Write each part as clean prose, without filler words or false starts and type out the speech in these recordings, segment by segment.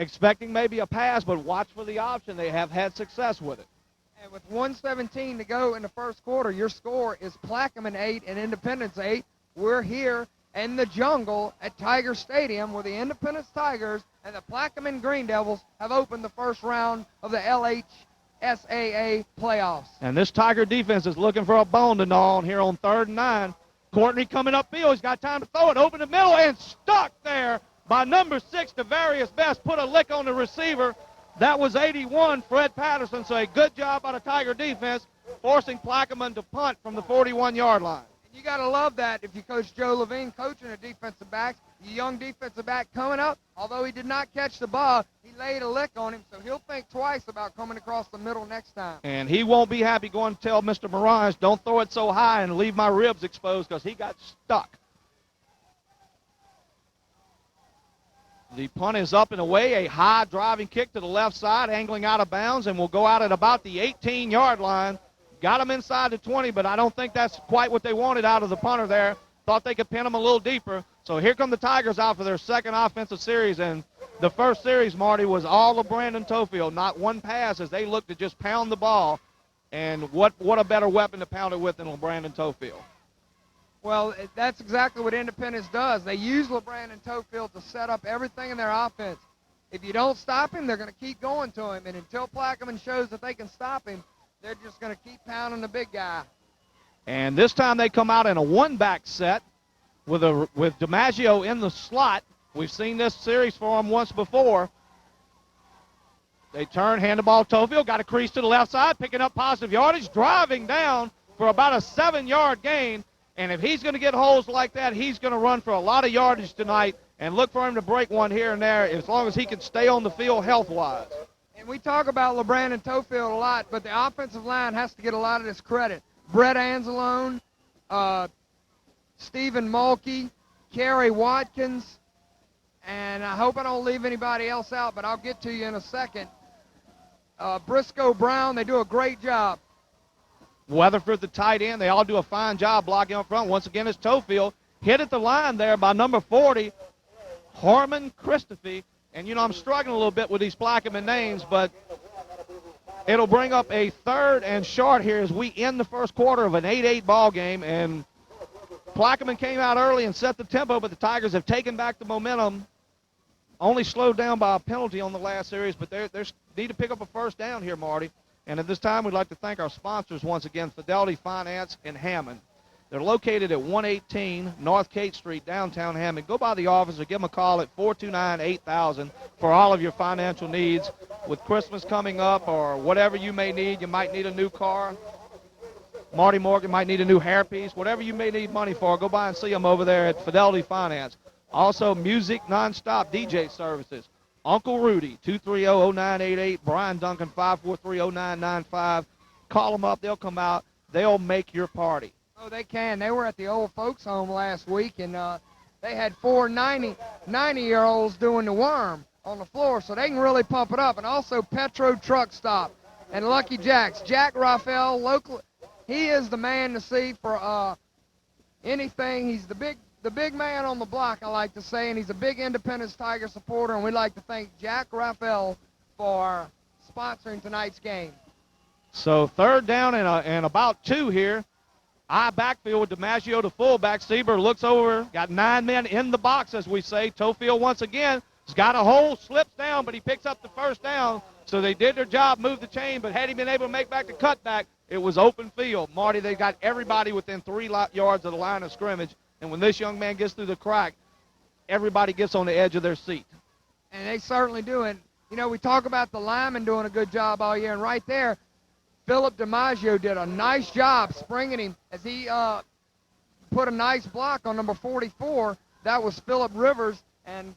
expecting maybe a pass, but watch for the option. They have had success with it. And with 1:17 to go in the first quarter, your score is Plaquemine 8 and Independence 8. We're here in the jungle at Tiger Stadium where the Independence Tigers and the Plaquemine Green Devils have opened the first round of the LHSAA playoffs. And this Tiger defense is looking for a bone to gnaw on here on 3rd and 9. Courtney coming upfield. He's got time to throw it. Open the middle and stuck there by number 6, Devarius Best. Put a lick on the receiver. That was 81, Fred Patterson. So a good job by the Tiger defense, forcing Plaquemine to punt from the 41-yard line. And you got to love that if you coach Joe Levine coaching a defensive back. The young defensive back coming up, although he did not catch the ball, he laid a lick on him, so he'll think twice about coming across the middle next time. And he won't be happy going to tell Mr. Mirage, don't throw it so high and leave my ribs exposed, because he got stuck. The punt is up and away, a high driving kick to the left side, angling out of bounds, and will go out at about the 18-yard line. Got him inside the 20, but I don't think that's quite what they wanted out of the punter there. Thought they could pin him a little deeper. So here come the Tigers out for their second offensive series, and the first series, Marty, was all of Brandon Tofield, not one pass, as they looked to just pound the ball. And what a better weapon to pound it with than Brandon Tofield. Well, that's exactly what Independence does. They use LeBrandon Tofield to set up everything in their offense. If you don't stop him, they're going to keep going to him. And until Plaquemine shows that they can stop him, they're just going to keep pounding the big guy. And this time they come out in a one-back set with DiMaggio in the slot. We've seen this series for him once before. They turn, hand the ball to Tofield, got a crease to the left side, picking up positive yardage, driving down for about a 7-yard gain. And if he's going to get holes like that, he's going to run for a lot of yardage tonight, and look for him to break one here and there as long as he can stay on the field health-wise. And we talk about LeBrandon Tofield a lot, but the offensive line has to get a lot of this credit. Brett Anzalone, Stephen Mulkey, Kerry Watkins, and I hope I don't leave anybody else out, but I'll get to you in a second. Briscoe Brown, they do a great job. Weatherford, the tight end, they all do a fine job blocking up front. Once again, it's Tofield. Hit at the line there by number 40, Harmon Christophe. And, you know, I'm struggling a little bit with these Plaquemine names, but it'll bring up a 3rd and short here as we end the first quarter of an 8-8 ball game. And Plaquemine came out early and set the tempo, but the Tigers have taken back the momentum. Only slowed down by a penalty on the last series, but they need to pick up a first down here, Marty. And at this time, we'd like to thank our sponsors once again, Fidelity Finance in Hammond. They're located at 118 North Kate Street, downtown Hammond. Go by the office or give them a call at 429-8000 for all of your financial needs. With Christmas coming up or whatever you may need, you might need a new car. Marty Morgan might need a new hairpiece. Whatever you may need money for, go by and see them over there at Fidelity Finance. Also, Music Nonstop DJ Services. Uncle Rudy, 230-0988. Brian Duncan, 543-0995. Call them up. They'll come out. They'll make your party. Oh, they can. They were at the old folks home last week, and they had 4 90-year-olds doing the worm on the floor, so they can really pump it up. And also Petro Truck Stop and Lucky Jack's. Jack Raphael, local, he is the man to see for anything. He's the big man on the block, I like to say, and he's a big Independence Tiger supporter, and we'd like to thank Jack Raphael for sponsoring tonight's game. So 3rd down and about 2 here. I backfield with DiMaggio, the fullback. Sieber looks over, got 9 men in the box, as we say. Tofield once again has got a hole, slips down, but he picks up the first down. So they did their job, moved the chain, but had he been able to make back the cutback, it was open field. Marty, they got everybody within 3 yards of the line of scrimmage. And when this young man gets through the crack, everybody gets on the edge of their seat. And they certainly do. And, you know, we talk about the linemen doing a good job all year, and right there, Philip DiMaggio did a nice job springing him as he put a nice block on number 44. That was Philip Rivers, and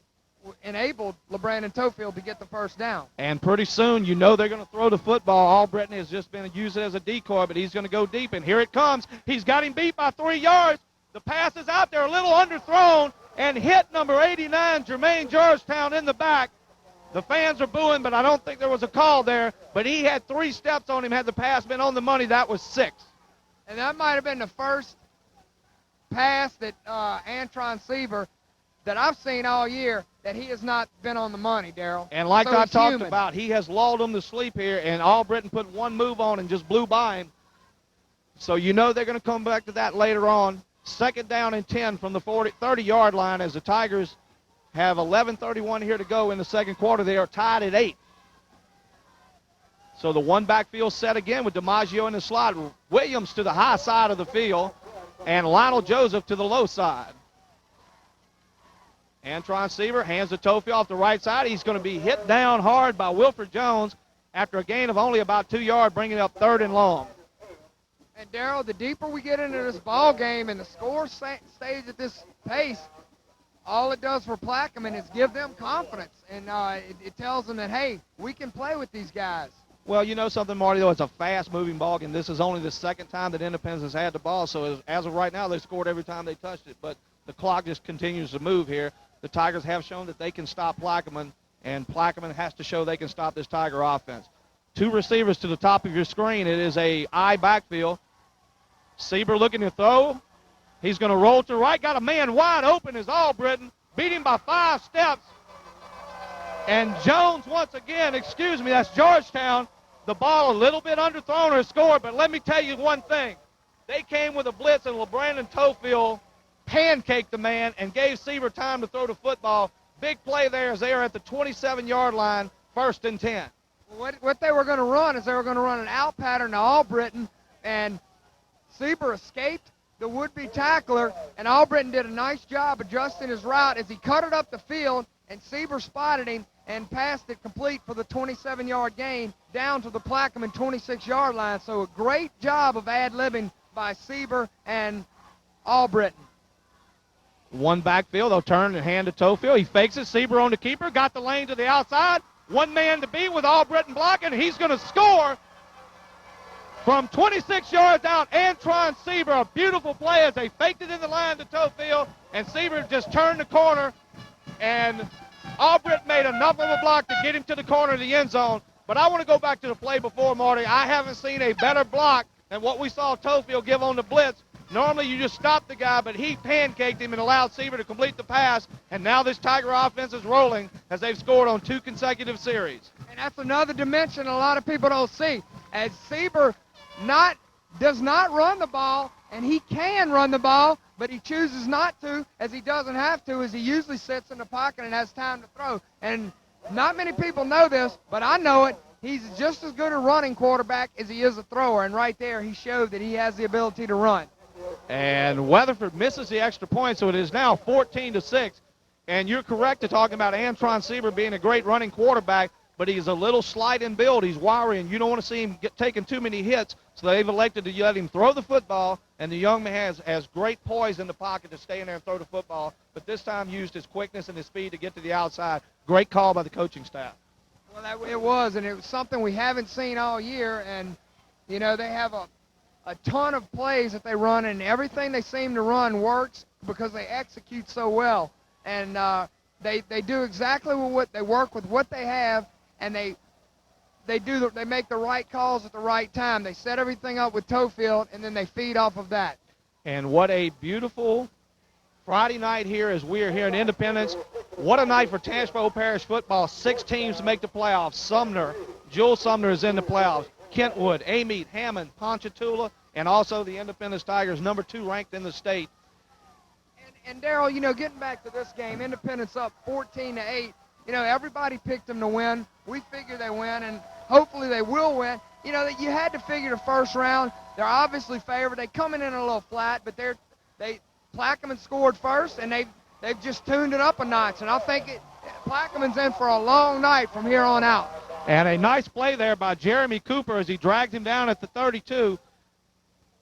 enabled LeBrandon Tofield to get the first down. And pretty soon, you know they're going to throw the football. All Brittany has just been using it as a decoy, but he's going to go deep, and here it comes. He's got him beat by 3 yards. The pass is out there, a little underthrown, and hit number 89, Jermaine Georgetown, in the back. The fans are booing, but I don't think there was a call there. But he had 3 steps on him. Had the pass been on the money, that was 6. And that might have been the first pass that Antron Sieber that I've seen all year that he has not been on the money, Daryl. And like So I he's talked human. about, he has lulled them to sleep here, and Albritton put one move on and just blew by him. So you know they're going to come back to that later on. Second down and 10 from the 30-yard line as the Tigers have 11:31 here to go in the second quarter. They are tied at 8. So the one backfield set again with DiMaggio in the slot. Williams to the high side of the field, and Lionel Joseph to the low side. Antron Seaver hands the Tofield off the right side. He's going to be hit down hard by Wilfred Jones after a gain of only about 2 yards, bringing it up 3rd and long. And, Daryl, the deeper we get into this ball game and the score stays at this pace, all it does for Plaquemine is give them confidence. And it tells them that, hey, we can play with these guys. Well, you know something, Marty, though, it's a fast-moving ball game. This is only the second time that Independence has had the ball, so as of right now, they scored every time they touched it. But the clock just continues to move here. The Tigers have shown that they can stop Plaquemine, and Plaquemine has to show they can stop this Tiger offense. 2 receivers to the top of your screen. It is a I backfield. Seaver looking to throw. He's going to roll to the right. Got a man wide open as Albritton. Beat him by 5 steps. And Jones once again, excuse me, that's Georgetown. The ball a little bit underthrown or scored, but let me tell you one thing. They came with a blitz, and LeBrandon Tofield pancaked the man and gave Seaver time to throw the football. Big play there as they are at the 27-yard line, 1st and 10. What they were going to run is they were going to run an out pattern to Albritton, and Seaver escaped the would-be tackler, and Albritton did a nice job adjusting his route as he cut it up the field, and Seaver spotted him and passed it complete for the 27-yard gain down to the Plaquemine 26-yard line. So a great job of ad-libbing by Seaver and Albritton. One backfield, they'll turn and hand to Tofield. He fakes it. Seaver on the keeper, got the lane to the outside. One man to beat with Albritton blocking. He's going to score from 26 yards out. Antron Seaver, a beautiful play as they faked it in the line to Tofield, and Seaver just turned the corner, and Albritton made enough of a block to get him to the corner of the end zone. But I want to go back to the play before, Marty. I haven't seen a better block than what we saw Tofield give on the blitz. Normally you just stop the guy, but he pancaked him and allowed Seaver to complete the pass. And now this Tiger offense is rolling as they've scored on 2 consecutive series. And that's another dimension a lot of people don't see. As Seaver does not run the ball, and he can run the ball, but he chooses not to, as he doesn't have to, as he usually sits in the pocket and has time to throw. And not many people know this, but I know it. He's just as good a running quarterback as he is a thrower, and right there he showed that he has the ability to run. And Weatherford misses the extra point, so it is now 14-6. And you're correct to talking about Antron Seaver being a great running quarterback, but he's a little slight in build. He's wiry, and you don't want to see him taking too many hits, so they've elected to let him throw the football, and the young man has great poise in the pocket to stay in there and throw the football, but this time used his quickness and his speed to get to the outside. Great call by the coaching staff. Well, it was, and it was something we haven't seen all year, and, you know, they have a ton of plays that they run, and everything they seem to run works because they execute so well. And they do exactly what they work with what they have, and they make the right calls at the right time. They set everything up with Tofield, and then they feed off of that. And what a beautiful Friday night here as we are here in Independence. What a night for Tangipahoa Parish football. 6 teams to make the playoffs. Jewel Sumner is in the playoffs. Kentwood, Amite, Hammond, Ponchatoula, and also the Independence Tigers, number 2 ranked in the state. And Daryl, you know, getting back to this game, Independence up 14-8. You know, everybody picked them to win. We figure they win, and hopefully they will win. You know, you had to figure the first round. They're obviously favored. They coming in a little flat, but Plaquemine scored first, and they've just tuned it up a notch. And I think Plaquemine's in for a long night from here on out. And a nice play there by Jeremy Cooper as he dragged him down at the 32.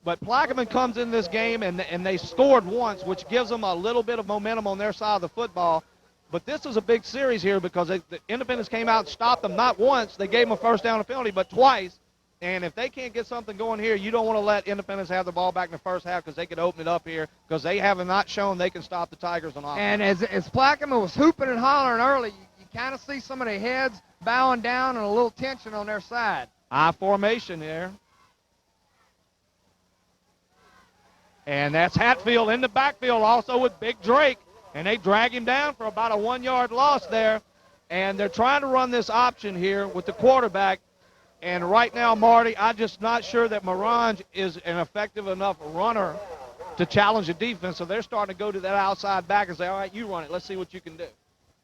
But Plaquemine comes in this game, and they scored once, which gives them a little bit of momentum on their side of the football. But this is a big series here because the Independence came out and stopped them not once. They gave them a first down and penalty, but twice. And if they can't get something going here, you don't want to let Independence have the ball back in the first half because they could open it up here because they have not shown they can stop the Tigers on offense. And as Plaquemine was hooping and hollering early, you kind of see some of their heads bowing down and a little tension on their side. I formation there. And that's Hatfield in the backfield also with Big Drake. And they drag him down for about a 1-yard loss there. And they're trying to run this option here with the quarterback. And right now, Marty, I'm just not sure that Morange is an effective enough runner to challenge the defense. So they're starting to go to that outside back and say, all right, you run it. Let's see what you can do.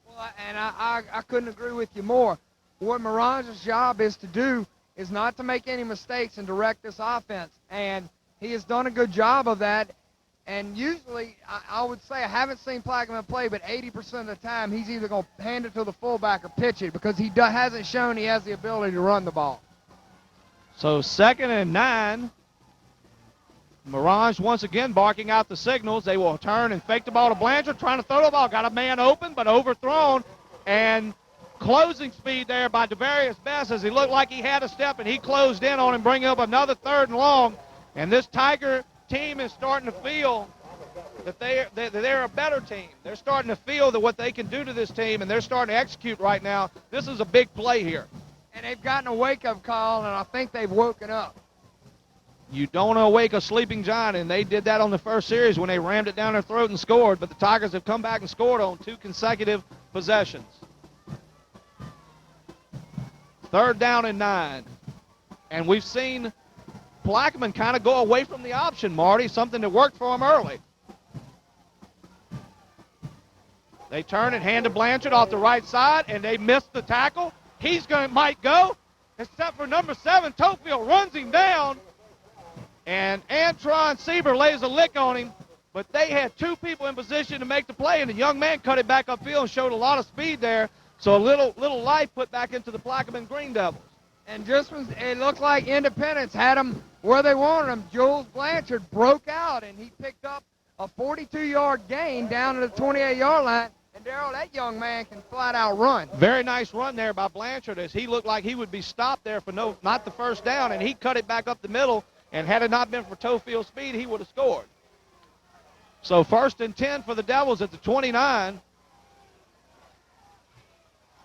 Well, and I couldn't agree with you more. What Morange's job is to do is not to make any mistakes and direct this offense. And he has done a good job of that. And usually, I would say, I haven't seen Plaquemine play, but 80% of the time, he's either going to hand it to the fullback or pitch it because he hasn't shown he has the ability to run the ball. So 2nd and 9. Morange once again barking out the signals. They will turn and fake the ball to Blanchard, trying to throw the ball. Got a man open, but overthrown. And closing speed there by Devarius Best as he looked like he had a step, and he closed in on him, bringing up another 3rd and long. And this Tiger team is starting to feel that they're a better team. They're starting to feel that what they can do to this team, and they're starting to execute right now. This is a big play here. And they've gotten a wake-up call, and I think they've woken up. You don't want to wake a sleeping giant, and they did that on the first series when they rammed it down their throat and scored, but the Tigers have come back and scored on 2 consecutive possessions. 3rd down and 9. And we've seen Plaquemine kind of go away from the option, Marty, something that worked for him early. They turn and hand to Blanchard off the right side, and they miss the tackle. Might go, except for number 7, Tofield runs him down, and Antron Sieber lays a lick on him, but they had 2 people in position to make the play, and the young man cut it back upfield and showed a lot of speed there, so a little life put back into the Plaquemine Green Devils. And just when it looked like Independence had them where they wanted them, Jules Blanchard broke out, and he picked up a 42-yard gain down to the 28-yard line. And, Darryl, that young man can flat-out run. Very nice run there by Blanchard as he looked like he would be stopped there for not the first down, and he cut it back up the middle, and had it not been for Tofield's speed, he would have scored. So 1st and 10 for the Devils at the 29.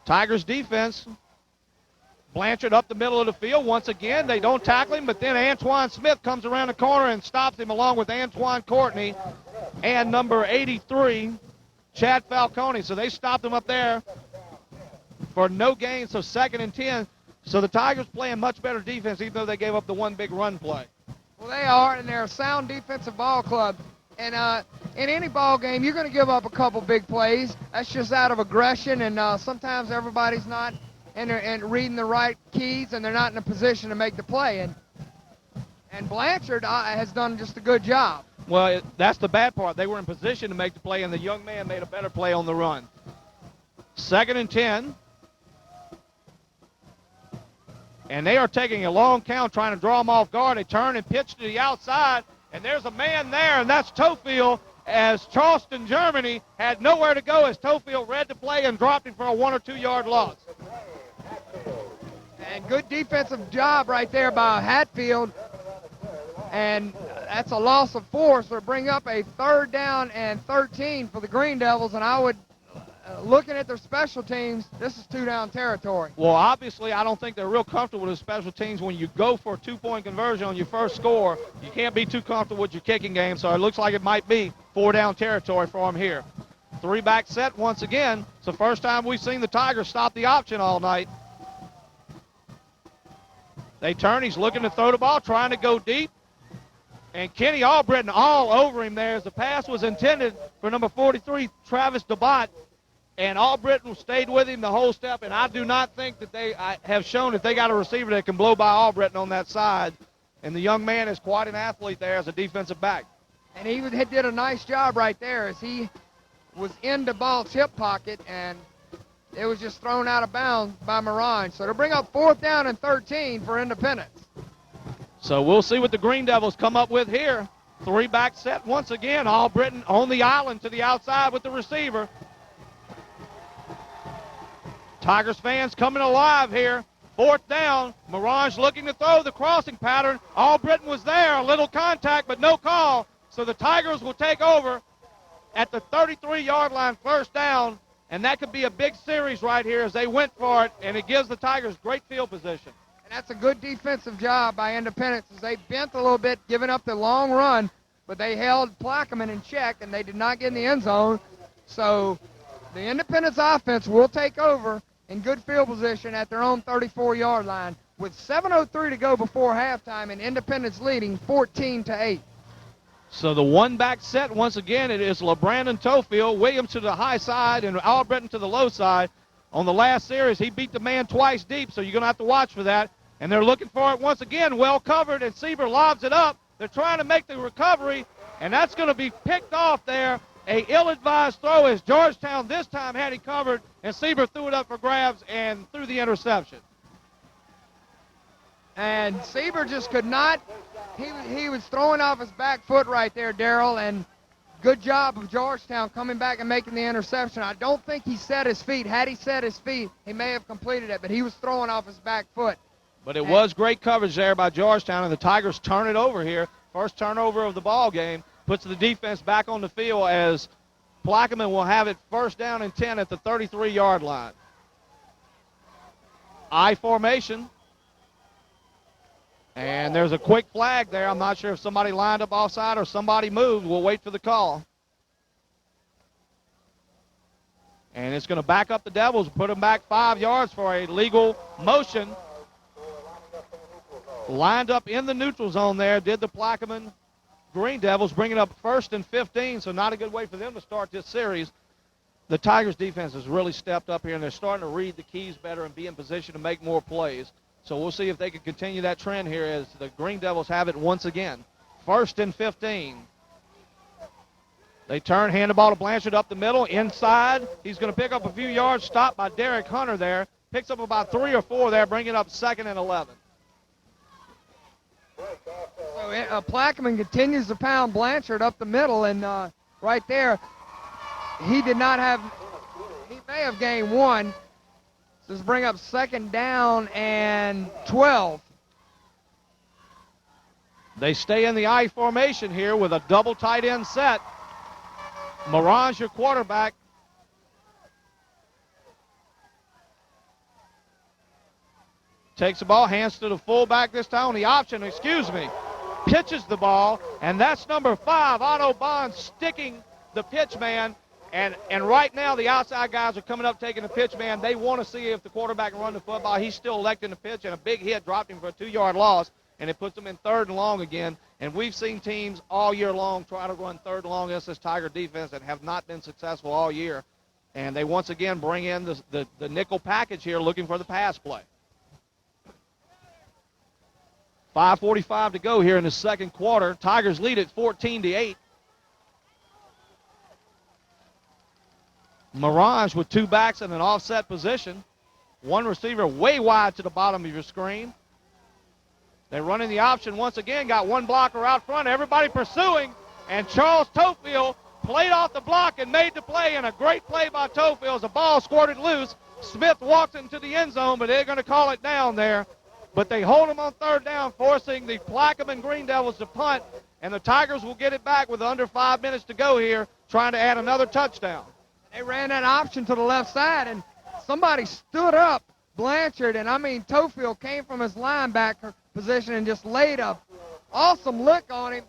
Tigers defense. Blanchard up the middle of the field. Once again, they don't tackle him, but then Antoine Smith comes around the corner and stops him along with Antoine Courtney and number 83, Chad Falcone. So they stopped him up there for no gain, so 2nd and 10. So the Tigers playing much better defense, even though they gave up the one big run play. Well, they are, and they're a sound defensive ball club. And in any ball game, you're going to give up a couple big plays. That's just out of aggression, and sometimes everybody's not and reading the right keys, and they're not in a position to make the play. And Blanchard has done just a good job. Well, that's the bad part. They were in position to make the play, and the young man made a better play on the run. 2nd and 10. And they are taking a long count, trying to draw them off guard. They turn and pitch to the outside, and there's a man there, and that's Tofield, as Charleston, Germany, had nowhere to go as Tofield read the play and dropped him for a 1 or 2 yard loss. And good defensive job right there by Hatfield. And that's a loss of 4, so bring up a 3rd down and 13 for the Green Devils. And I would, looking at their special teams, this is 2-down territory. Well, obviously, I don't think they're real comfortable with the special teams. When you go for a 2-point conversion on your first score, you can't be too comfortable with your kicking game. So it looks like it might be 4-down territory for them here. 3-back set once again. It's the first time we've seen the Tigers stop the option all night. They turn. He's looking to throw the ball, trying to go deep. And Kenny Albritton all over him there as the pass was intended for number 43, Travis DeBott. And Albritton stayed with him the whole step. And I do not think that they have shown that they got a receiver that can blow by Albritton on that side. And the young man is quite an athlete there as a defensive back. And he did a nice job right there as he was in the ball's hip pocket, and it was just thrown out of bounds by Morange. So they'll bring up 4th down and 13 for Independence. So we'll see what the Green Devils come up with here. 3-back set once again. Albritton on the island to the outside with the receiver. Tigers fans coming alive here. 4th down. Morange looking to throw the crossing pattern. Albritton was there. A little contact, but no call. So the Tigers will take over at the 33-yard line, 1st down. And that could be a big series right here as they went for it, and it gives the Tigers great field position. And that's a good defensive job by Independence as they bent a little bit, giving up the long run, but they held Plaquemine in check, and they did not get in the end zone. So the Independence offense will take over in good field position at their own 34-yard line with 7:03 to go before halftime, and Independence leading 14-8. So the one-back set, once again, it is LeBrandon Tofield, Williams to the high side, and Albritton to the low side. On the last series, he beat the man twice deep, so you're going to have to watch for that. And they're looking for it once again, well covered, and Sieber lobs it up. They're trying to make the recovery, and that's going to be picked off there. A ill-advised throw as Georgetown this time had it covered, and Sieber threw it up for grabs and threw the interception. And Sieber just could not. He was throwing off his back foot right there, Darrell, and good job of Georgetown coming back and making the interception. I don't think he set his feet. Had he set his feet, he may have completed it, but he was throwing off his back foot. But it was great coverage there by Georgetown, and the Tigers turn it over here. First turnover of the ball game. Puts the defense back on the field as Plaquemine will have it first down and 10 at the 33-yard line. I formation. And there's a quick flag there. I'm not sure if somebody lined up offside or somebody moved. We'll wait for the call. And it's going to back up the Devils, put them back 5 yards for a legal motion. Lined up in the neutral zone there, did the Plaquemine Green Devils, bringing up 1st and 15, so not a good way for them to start this series. The Tigers' defense has really stepped up here, and they're starting to read the keys better and be in position to make more plays. So we'll see if they can continue that trend here as the Green Devils have it once again. 1st and 15. They turn, hand the ball to Blanchard up the middle, inside. He's going to pick up a few yards, stopped by Derek Hunter there. Picks up about 3 or 4 there, bringing up 2nd and 11. So Plaquemine continues to pound Blanchard up the middle, and right there, he may have gained 1. This bring up 2nd down and 12. They stay in the I formation here with a double tight end set. Mirage, your quarterback. Takes the ball, hands to the fullback this time on the option, pitches the ball, and that's number 5, Otto Bond, sticking the pitch man. And right now the outside guys are coming up taking the pitch man. They want to see if the quarterback can run the football. He's still electing the pitch, and a big hit dropped him for a 2-yard loss, and it puts them in 3rd and long again. And we've seen teams all year long try to run 3rd and long against this Tiger defense and have not been successful all year. And they once again bring in the nickel package here looking for the pass play. 5:45 to go here in the second quarter. Tigers lead at 14-8. Mirage with 2 backs in an offset position. 1 receiver way wide to the bottom of your screen. They run in the option once again, got 1 blocker out front, everybody pursuing, and Charles Tofield played off the block and made the play, and a great play by Tofield as the ball squirted loose. Smith walks into the end zone, but they're going to call it down there. But they hold him on 3rd down, forcing the Plaquemine Green Devils to punt, and the Tigers will get it back with under 5 minutes to go here, trying to add another touchdown. They ran that option to the left side, and somebody stood up Blanchard, and Tofield came from his linebacker position and just laid a awesome lick on him,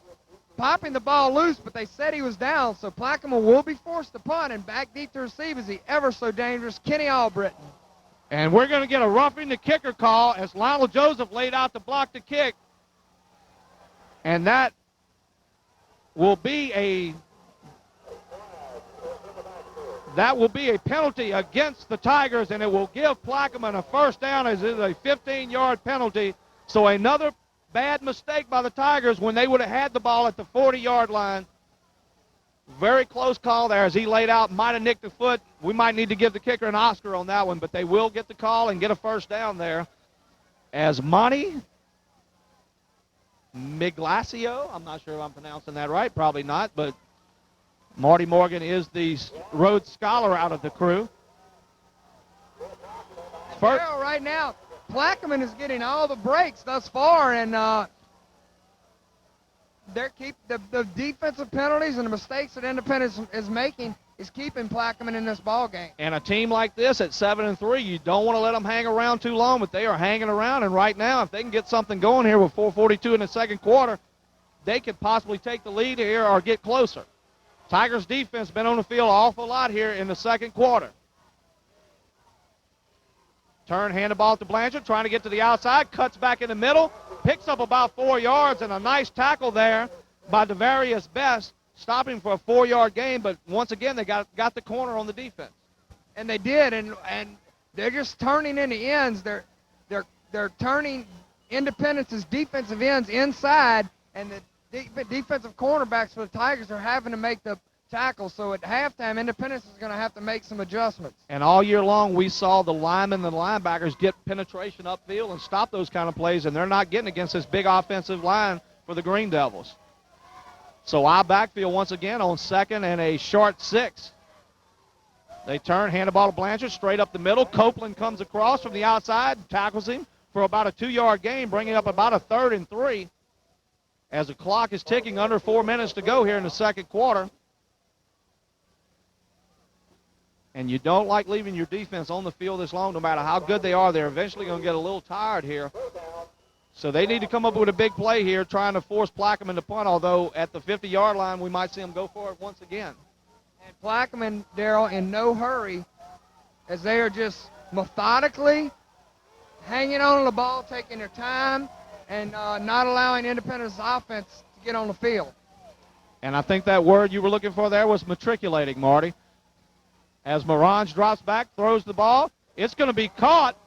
popping the ball loose, but they said he was down, so Plaquemine will be forced to punt, and back deep to receive is the ever so dangerous Kenny Albritton. And we're going to get a roughing the kicker call as Lionel Joseph laid out to block the kick. And that will be a penalty against the Tigers, and it will give Plaquemine a 1st down as it is a 15-yard penalty. So another bad mistake by the Tigers when they would have had the ball at the 40-yard line. Very close call there as he laid out, might have nicked the foot. We might need to give the kicker an Oscar on that one, but they will get the call and get a 1st down there. As Monty Miglasio, I'm not sure if I'm pronouncing that right, probably not, but Marty Morgan is the Rhodes Scholar out of the crew. Well, right now, Plaquemine is getting all the breaks thus far, and the defensive penalties and the mistakes that Independence is making is keeping Plaquemine in this ball game. And a team like this at 7-3, you don't want to let them hang around too long, but they are hanging around. And right now, if they can get something going here with 4:42 in the second quarter, they could possibly take the lead here or get closer. Tigers defense been on the field an awful lot here in the second quarter. Turn, hand the ball to Blanchard, trying to get to the outside, cuts back in the middle, picks up about 4 yards, and a nice tackle there by Devarius Best, stopping for a 4-yard gain, but once again they got the corner on the defense. And they did, and they're just turning in the ends. They're turning Independence's defensive ends inside, and the defensive cornerbacks for the Tigers are having to make the tackle. So at halftime, Independence is going to have to make some adjustments. And all year long, we saw the linemen and the linebackers get penetration upfield and stop those kind of plays, and they're not getting against this big offensive line for the Green Devils. So our backfield once again on second and a short 6. They turn, hand the ball to Blanchard, straight up the middle. Copeland comes across from the outside, tackles him for about a 2-yard gain, bringing up about a 3rd and 3 as the clock is ticking, under 4 minutes to go here in the second quarter. And you don't like leaving your defense on the field this long, no matter how good they are. They're eventually going to get a little tired here. So they need to come up with a big play here, trying to force Plaquemine to punt, although at the 50-yard line we might see them go for it once again. And Plaquemine, Darryl, in no hurry, as they are just methodically hanging on to the ball, taking their time, and not allowing Independence's offense to get on the field. And I think that word you were looking for there was matriculating, Marty. As Morange drops back, throws the ball. It's going to be caught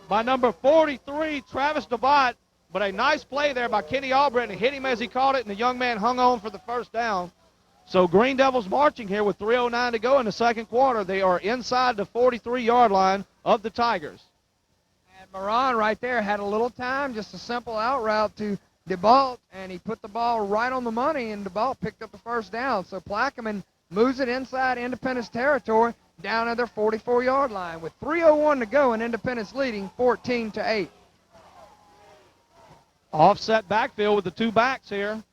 by number 43, Travis DeBott, but a nice play there by Kenny Albritton. Hit him as he caught it, and the young man hung on for the first down. So Green Devils marching here with 3:09 to go in the second quarter. They are inside the 43-yard line of the Tigers. And Moran right there had a little time, just a simple out route to DeBalt, and he put the ball right on the money, and DeBalt picked up the first down. So Plaquemine moves it inside Independence territory down at their 44-yard line with 3:01 to go and Independence leading 14-8. Offset backfield with the 2 backs here.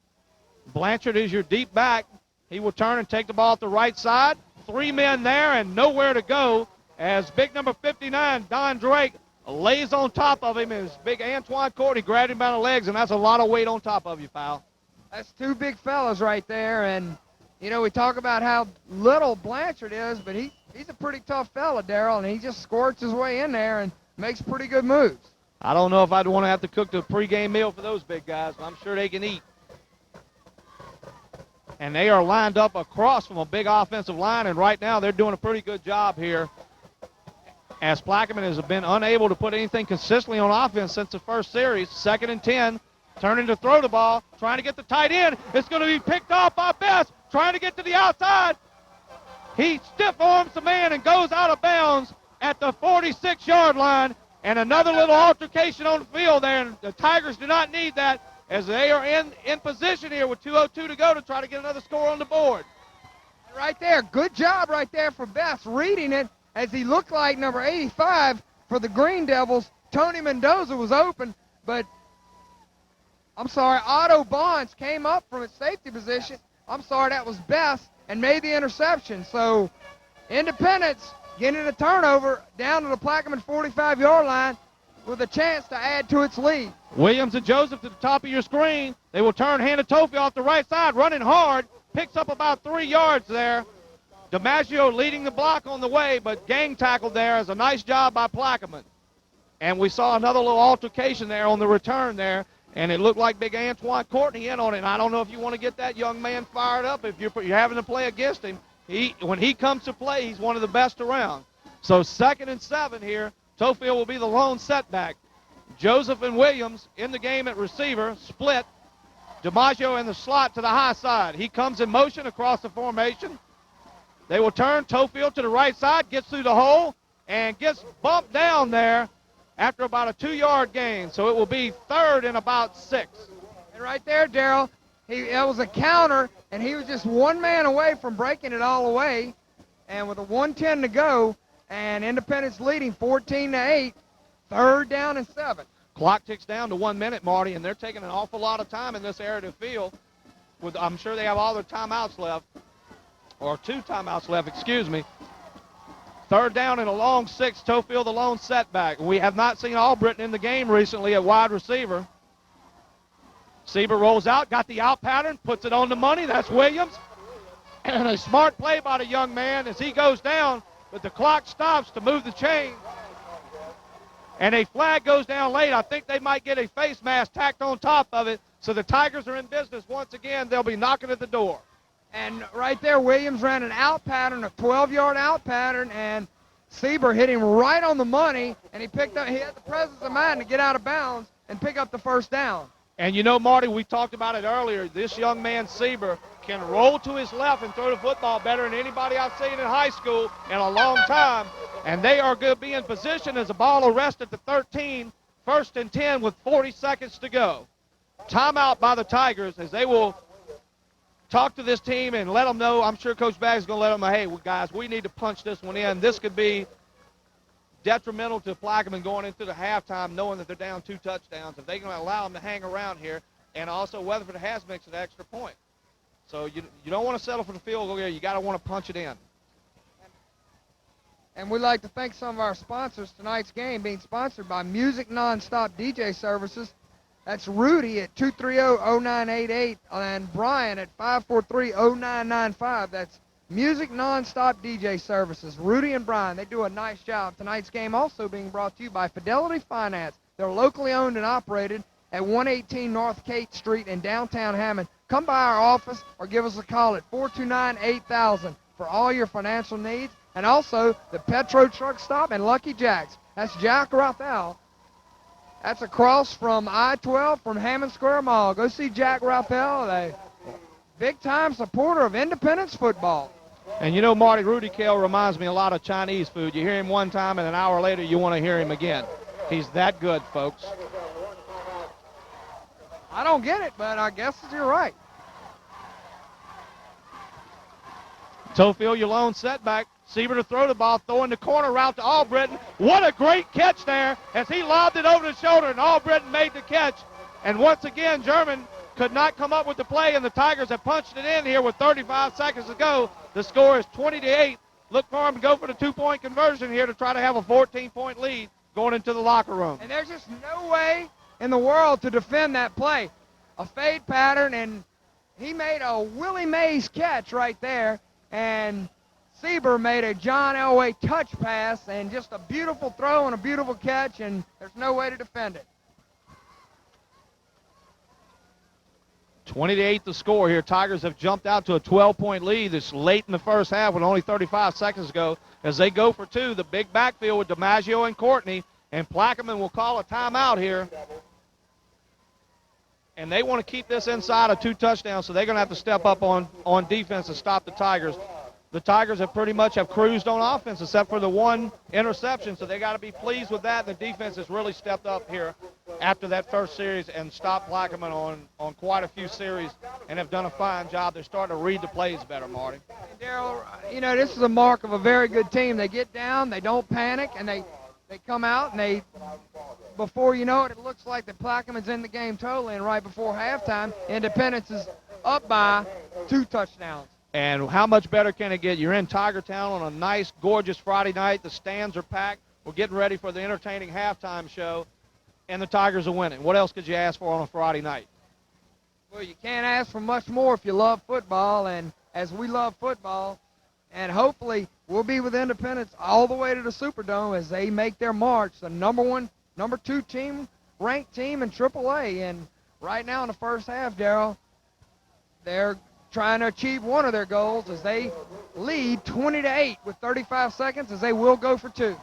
Blanchard is your deep back. He will turn and take the ball at the right side. 3 men there and nowhere to go as big number 59, Don Drake, lays on top of him. As big Antoine Courtney grabbed him by the legs, and that's a lot of weight on top of you, pal. That's 2 big fellas right there, and you know, we talk about how little Blanchard is, but he's a pretty tough fella, Darryl, and he just squirts his way in there and makes pretty good moves. I don't know if I'd want to have to cook the pregame meal for those big guys, but I'm sure they can eat. And they are lined up across from a big offensive line, and right now they're doing a pretty good job here as Plaquemine has been unable to put anything consistently on offense since the first series. 2nd and 10, turning to throw the ball, trying to get the tight end. It's going to be picked off by Best, trying to get to the outside. He stiff arms the man and goes out of bounds at the 46-yard line, and another little altercation on the field there, and the Tigers do not need that as they are in position here with 2:02 to go to try to get another score on the board. Right there, good job right there for Best, reading it as he looked like number 85 for the Green Devils. Tony Mendoza was open, but Otto Bonds came up from his safety position. That was Best, and made the interception. So Independence getting a turnover down to the Plaquemine 45-yard line with a chance to add to its lead. Williams and Joseph to the top of your screen. They will turn, hand to Tofi off the right side, running hard, picks up about 3 yards there. DiMaggio leading the block on the way, but gang tackled there as a nice job by Plaquemine. And we saw another little altercation there on the return there, and it looked like big Antoine Courtney in on it. And I don't know if you want to get that young man fired up if you're having to play against him. When he comes to play, he's one of the best around. So 2nd and 7 here. Tofield will be the lone setback. Joseph and Williams in the game at receiver, split. DiMaggio in the slot to the high side. He comes in motion across the formation. They will turn. Tofield to the right side, gets through the hole, and gets bumped down there after about a 2-yard gain. So it will be 3rd and about 6. And right there, Darryl, it was a counter, and he was just 1 man away from breaking it all away. And with a 1:10 to go, and Independence leading 14-8, 3rd down and 7. Clock ticks down to 1 minute, Marty, and they're taking an awful lot of time in this area of the field. I'm sure they have all their timeouts left, or 2 timeouts left, excuse me. 3rd down and a long 6, Tofield the lone setback. We have not seen Albritton in the game recently at wide receiver. Sieber rolls out, got the out pattern, puts it on the money. That's Williams. And a smart play by the young man as he goes down, but the clock stops to move the chain. And a flag goes down late. I think they might get a face mask tacked on top of it. So the Tigers are in business once again. They'll be knocking at the door. And right there, Williams ran an out pattern, a 12-yard out pattern, and Sieber hit him right on the money, and he had the presence of mind to get out of bounds and pick up the first down. And you know, Marty, we talked about it earlier. This young man, Sieber, can roll to his left and throw the football better than anybody I've seen in high school in a long time. And they are going to be in position as the ball will rest at the 13, 1st and 10 with 40 seconds to go. Timeout by the Tigers as they will talk to this team and let them know. I'm sure Coach Baggs is going to let them know, hey, guys, we need to punch this one in. This could be detrimental to Plaquemine going into the halftime knowing that they're down 2 touchdowns. If they're going to allow them to hang around here, and also Weatherford has mixed an extra point. So you don't want to settle for the field goal here. You got to want to punch it in. And we'd like to thank some of our sponsors. Tonight's game being sponsored by Music Nonstop DJ Services. That's Rudy at 230-0988 and Brian at 543-0995. That's Music Nonstop DJ Services. Rudy and Brian, they do a nice job. Tonight's game also being brought to you by Fidelity Finance. They're locally owned and operated at 118 North Kate Street in downtown Hammond. Come by our office or give us a call at 429-8000 for all your financial needs. And also the Petro Truck Stop and Lucky Jack's. That's Jack Rathel. That's across from I-12 from Hammond Square Mall. Go see Jack Rathel, a big-time supporter of Independence football. And you know, Marty, Rudy Kell reminds me a lot of Chinese food. You hear him one time, and an hour later you want to hear him again. He's that good, folks. I don't get it, but I guess you're right. Tofield, your lone setback. Sieber to throw the ball, throwing the corner route to Albritton. What a great catch there as he lobbed it over the shoulder, and Albritton made the catch. And once again, German could not come up with the play, and the Tigers have punched it in here with 35 seconds to go. The score is 20-8. Look for him to go for the 2-point conversion here to try to have a 14-point lead going into the locker room. And there's just no way in the world to defend that play. A fade pattern, and he made a Willie Mays catch right there, and Sieber made a John Elway touch pass, and just a beautiful throw and a beautiful catch, and there's no way to defend it. 20-8 the score here. Tigers have jumped out to a 12-point lead this late in the first half with only 35 seconds to go as they go for 2. The big backfield with DiMaggio and Courtney, and Plaquemine will call a timeout here. And they want to keep this inside of 2 touchdowns, so they're going to have to step up on defense and stop the Tigers. The Tigers have pretty much cruised on offense except for the 1 interception, so they got to be pleased with that. The defense has really stepped up here after that first series and stopped Plaquemine on quite a few series and have done a fine job. They're starting to read the plays better, Marty. Darryl, you know, this is a mark of a very good team. They get down, they don't panic, and they come out, and before you know it, it looks like the Plaquemine's in the game totally, and right before halftime, Independence is up by 2 touchdowns. And how much better can it get? You're in Tiger Town on a nice, gorgeous Friday night. The stands are packed. We're getting ready for the entertaining halftime show, and the Tigers are winning. What else could you ask for on a Friday night? Well, you can't ask for much more if you love football, and as we love football, and hopefully we'll be with Independence all the way to the Superdome as they make their march, the number 2 team, ranked team in AAA. And right now in the first half, Darryl, they're trying to achieve one of their goals as they lead 20-8 with 35 seconds as they will go for 2.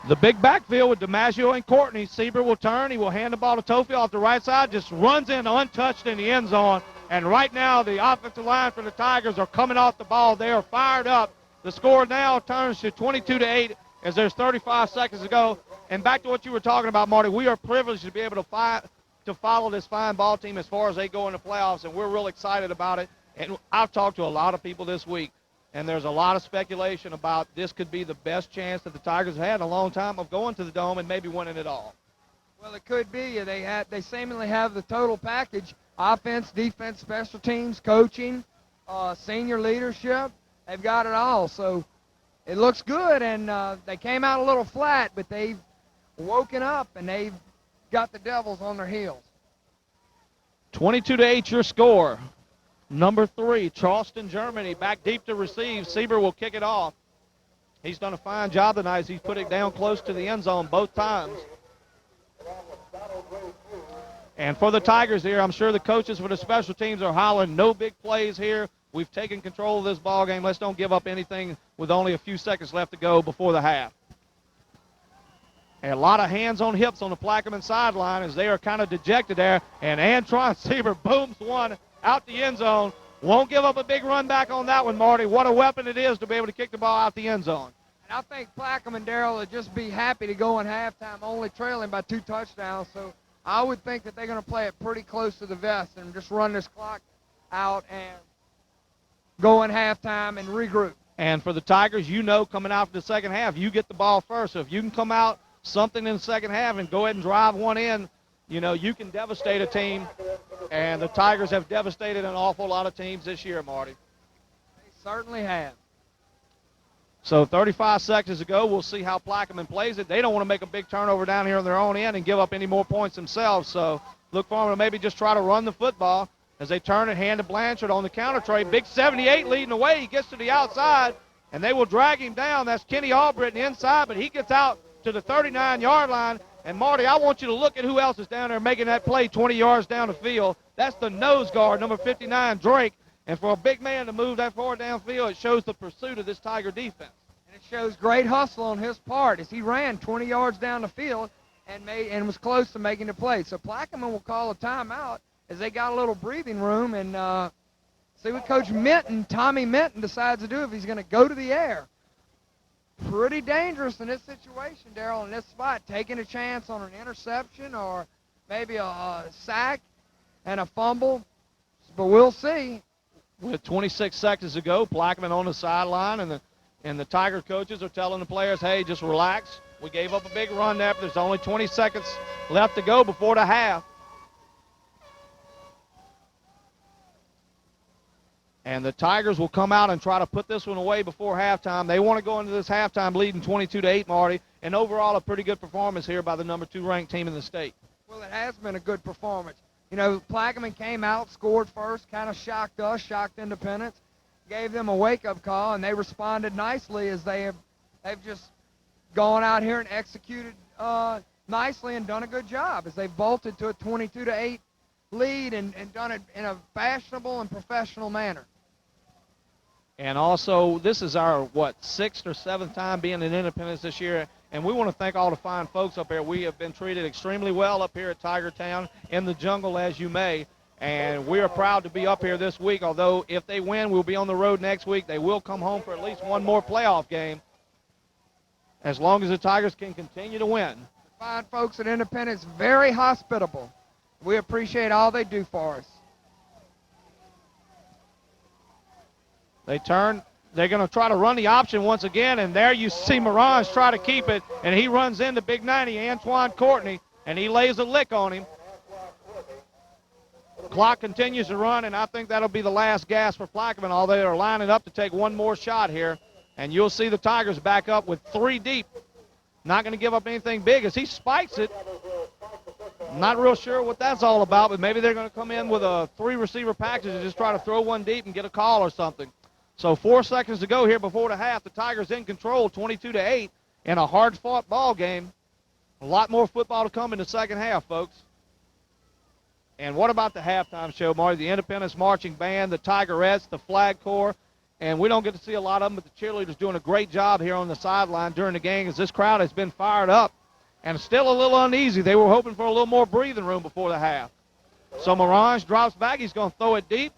The big backfield with DiMaggio and Courtney. Sieber will turn. He will hand the ball to Tofield off the right side, just runs in untouched in the end zone. And right now the offensive line for the Tigers are coming off the ball. They are fired up. The score now turns to 22-8 as there's 35 seconds to go. And back to what you were talking about, Marty, we are privileged to be able to follow this fine ball team as far as they go in the playoffs, and we're real excited about it. And I've talked to a lot of people this week, and there's a lot of speculation about this could be the best chance that the Tigers have had in a long time of going to the Dome and maybe winning it all. Well, it could be. They seemingly have the total package: offense, defense, special teams, coaching, senior leadership. They've got it all. So it looks good, and they came out a little flat, but they've woken up, and they've got the Devils on their heels. 22-8 your score. Number 3, Charleston, Germany, back deep to receive. Sieber will kick it off. He's done a fine job tonight as he's put it down close to the end zone both times. And for the Tigers here, I'm sure the coaches for the special teams are hollering, no big plays here. We've taken control of this ball game. Let's don't give up anything with only a few seconds left to go before the half. And a lot of hands on hips on the Plaquemine sideline as they are kind of dejected there. And Antron Sieber booms one out the end zone. Won't give up a big run back on that one, Marty. What a weapon it is to be able to kick the ball out the end zone. And I think Plaquemine, Darrell, will just be happy to go in halftime, only trailing by 2 touchdowns. So I would think that they're going to play it pretty close to the vest and just run this clock out and go in halftime and regroup. And for the Tigers, you know, coming out for the second half, you get the ball first. So if you can come out something in the second half and go ahead and drive one in, you know, you can devastate a team. And the Tigers have devastated an awful lot of teams this year, Marty. They certainly have. So 35 seconds to go. We'll see how Plaquemine plays it. They don't want to make a big turnover down here on their own end and give up any more points themselves. So look for them to maybe just try to run the football as they turn it, hand to Blanchard on the counter trade. Big 78 leading the way. He gets to the outside, and they will drag him down. That's Kenny Albritton inside, but he gets out to the 39-yard line. And, Marty, I want you to look at who else is down there making that play 20 yards down the field. That's the nose guard, number 59, Drake. And for a big man to move that far downfield, it shows the pursuit of this Tiger defense. And it shows great hustle on his part as he ran 20 yards down the field and was close to making the play. So Plaquemine will call a timeout as they got a little breathing room and see what Coach Tommy Minton, decides to do if he's going to go to the air. Pretty dangerous in this situation, Darrell, in this spot, taking a chance on an interception or maybe a sack and a fumble. But we'll see. With 26 seconds to go, Plaquemine on the sideline, and the Tiger coaches are telling the players, hey, just relax. We gave up a big run there, but there's only 20 seconds left to go before the half. And the Tigers will come out and try to put this one away before halftime. They want to go into this halftime leading 22-8, Marty, and overall a pretty good performance here by the number 2 ranked team in the state. Well, it has been a good performance. You know, Plaquemine came out, scored first, kind of shocked us, shocked Independence, gave them a wake-up call, and they responded nicely as they've just gone out here and executed nicely and done a good job as they've bolted to a 22-8 lead and done it in a fashionable and professional manner. And also, this is our, 6th or 7th time being in Independence this year, and we want to thank all the fine folks up here. We have been treated extremely well up here at Tiger Town, in the jungle as you may, and we are proud to be up here this week, although if they win, we'll be on the road next week. They will come home for at least one more playoff game, as long as the Tigers can continue to win. The fine folks at Independence, very hospitable. We appreciate all they do for us. They turn. They're going to try to run the option once again, and there you see Morange try to keep it, and he runs into Big 90, Antoine Courtney, and he lays a lick on him. Clock continues to run, and I think that'll be the last gas for Plaquemine, although they're lining up to take one more shot here. And you'll see the Tigers back up with 3 deep. Not going to give up anything big as he spikes it. I'm not real sure what that's all about, but maybe they're going to come in with a 3-receiver package and just try to throw one deep and get a call or something. So 4 seconds to go here before the half. The Tigers in control, 22-8, in a hard-fought ball game. A lot more football to come in the second half, folks. And what about the halftime show, Marty? The Independence Marching Band, the Tigerettes, the Flag Corps, and we don't get to see a lot of them, but the cheerleaders doing a great job here on the sideline during the game as this crowd has been fired up and still a little uneasy. They were hoping for a little more breathing room before the half. So Morange drops back. He's going to throw it deep.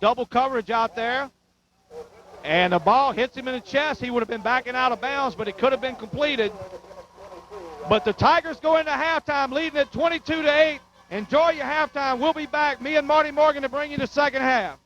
Double coverage out there. And the ball hits him in the chest. He would have been backing out of bounds, but it could have been completed. But the Tigers go into halftime leading at 22-8. Enjoy your halftime. We'll be back, me and Marty Morgan, to bring you the second half.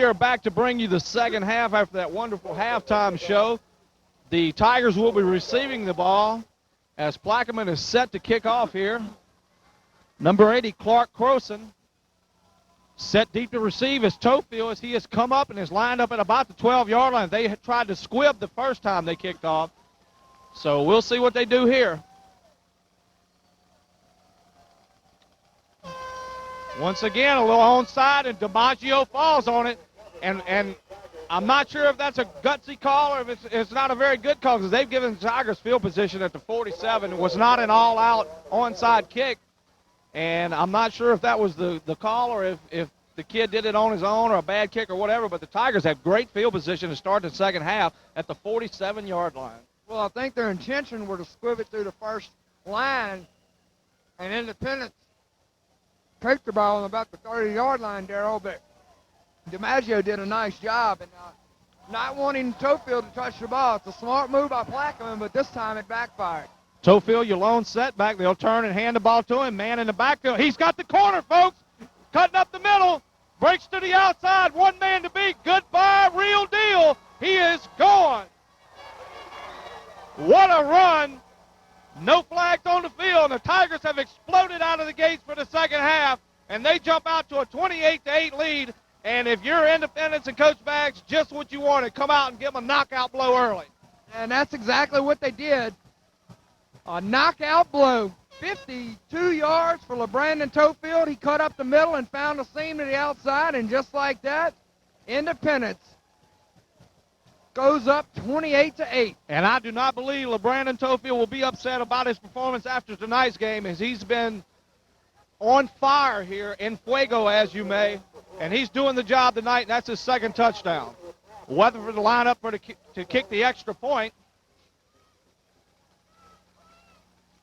are back to bring you the second half after that wonderful halftime show. The Tigers will be receiving the ball as Plaquemine is set to kick off here. Number 80, Clark Croson, set deep to receive is Tofield as he has come up and is lined up at about the 12-yard line. They had tried to squib the first time they kicked off. So we'll see what they do here. Once again, a little onside, and DiMaggio falls on it. And I'm not sure if that's a gutsy call or if it's not a very good call, because they've given the Tigers field position at the 47. It was not an all-out onside kick. And I'm not sure if that was the call or if the kid did it on his own or a bad kick or whatever, but the Tigers have great field position to start the second half at the 47-yard line. Well, I think their intention were to squib it through the first line, and Independence take the ball on about the 30-yard line, Darrell, but DiMaggio did a nice job in not wanting Tofield to touch the ball. It's a smart move by Plaquemine, but this time it backfired. Tofield, your lone setback. They'll turn and hand the ball to him. Man in the backfield. He's got the corner, folks. Cutting up the middle. Breaks to the outside. One man to beat. Goodbye, real deal. He is gone. What a run. No flags on the field. The Tigers have exploded out of the gates for the second half, and they jump out to a 28-8 lead. And if you're Independence and Coach Baggs, just what you wanted. Come out and give them a knockout blow early. And that's exactly what they did. A knockout blow. 52 yards for LeBrandon Tofield. He cut up the middle and found a seam to the outside, and just like that, Independence goes up 28-8. And I do not believe LeBrandon Tofield will be upset about his performance after tonight's game, as he's been on fire here in Fuego, as you may, and he's doing the job tonight, and that's his second touchdown. Weatherford to line up to kick the extra point.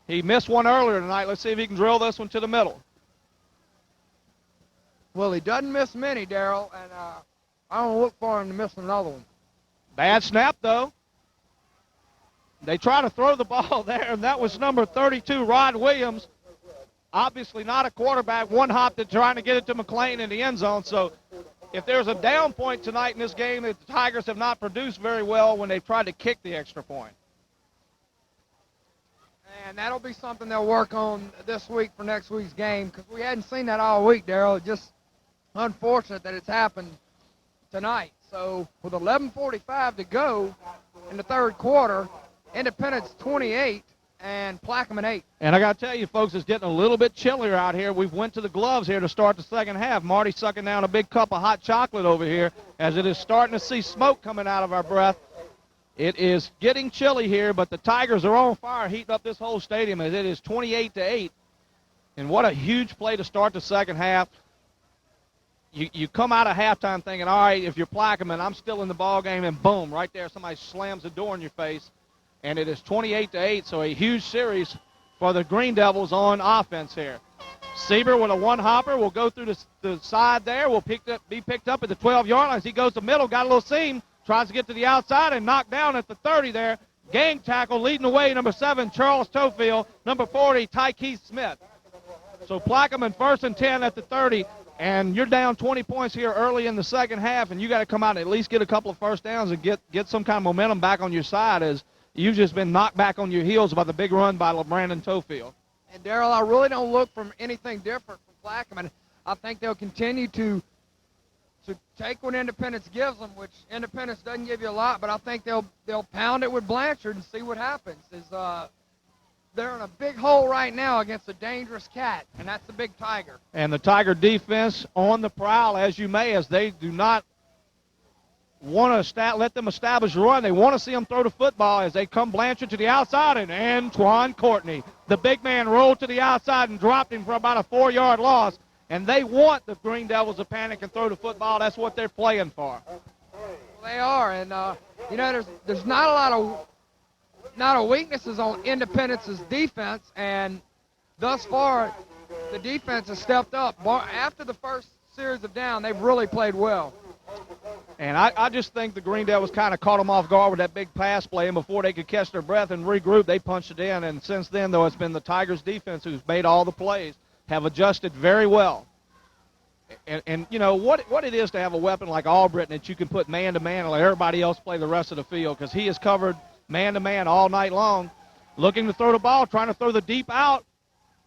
He missed one earlier tonight. Let's see if he can drill this one to the middle. Well, he doesn't miss many, Darrell, and I don't look for him to miss another one. Bad snap, though. They try to throw the ball there, and that was number 32, Rod Williams. Obviously not a quarterback. One hop to trying to get it to McLean in the end zone. So if there's a down point tonight in this game, that the Tigers have not produced very well when they've tried to kick the extra point. And that'll be something they'll work on this week for next week's game, because we hadn't seen that all week, Darrell. It's just unfortunate that it's happened tonight. So with 11:45 to go in the third quarter, Independence 28 and Plaquemine 8. And I got to tell you, folks, it's getting a little bit chillier out here. We've went to the gloves here to start the second half. Marty's sucking down a big cup of hot chocolate over here as it is starting to see smoke coming out of our breath. It is getting chilly here, but the Tigers are on fire, heating up this whole stadium as it is 28-8. And what a huge play to start the second half. You come out of halftime thinking, all right, if you're Plaquemine, I'm still in the ball game, and boom, right there, somebody slams the door in your face. And it is 28-8, so a huge series for the Green Devils on offense here. Sieber with a one-hopper will go through the side there, will be picked up at the 12-yard line. As he goes to the middle, got a little seam, tries to get to the outside and knocked down at the 30 there. Gang tackle leading the way, number 7, Charles Tofield. Number 40, Tykeith Smith. So Plaquemine first and 10 at the 30, and you're down 20 points here early in the second half, and you got to come out and at least get a couple of first downs and get some kind of momentum back on your side, as you've just been knocked back on your heels by the big run by LeBrandon Tofield. And, Darrell, I really don't look for anything different from Plaquemine. I think they'll continue to take what Independence gives them, which Independence doesn't give you a lot, but I think they'll pound it with Blanchard and see what happens. They're in a big hole right now against a dangerous cat, and that's the big Tiger. And the Tiger defense on the prowl, as you may, as they do not want to let them establish a run. They want to see them throw the football as they come Blanchard to the outside, and Antoine Courtney, the big man, rolled to the outside and dropped him for about a 4-yard loss. And they want the Green Devils to panic and throw the football. That's what they're playing for. They are, and there's not a lot of weaknesses on Independence's defense, and thus far the defense has stepped up. After the first series of down, they've really played well. And I just think the Green Devils kind of caught them off guard with that big pass play, and before they could catch their breath and regroup, they punched it in. And since then, though, it's been the Tigers' defense who's made all the plays, have adjusted very well. And you know, what it is to have a weapon like Albritton that you can put man-to-man and let everybody else play the rest of the field, because he is covered man-to-man all night long, looking to throw the ball, trying to throw the deep out.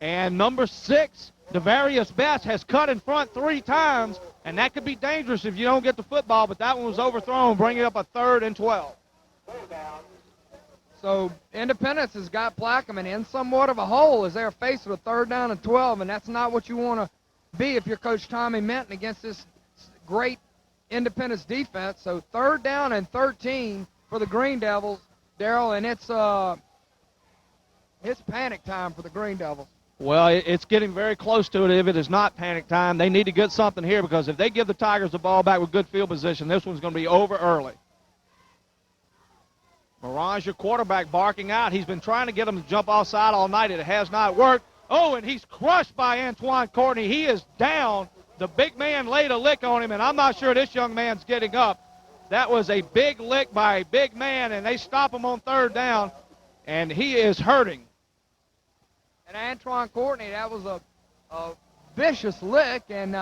And number 6, Devarius Best, has cut in front 3 times, and that could be dangerous if you don't get the football, but that one was overthrown, bringing up a 3rd and 12. So Independence has got Plaquemine in somewhat of a hole as they're faced with a 3rd down and 12, and that's not what you want to be if you're Coach Tommy Minton against this great Independence defense. So 3rd down and 13 for the Green Devils, Daryl, and it's panic time for the Green Devils. Well, it's getting very close to it if it is not panic time. They need to get something here, because if they give the Tigers the ball back with good field position, this one's going to be over early. Mirage, your quarterback, barking out. He's been trying to get him to jump offside all night. It has not worked. Oh, and he's crushed by Antoine Courtney. He is down. The big man laid a lick on him, and I'm not sure this young man's getting up. That was a big lick by a big man, and they stop him on 3rd down, and he is hurting. And Antoine Courtney, that was a vicious lick, and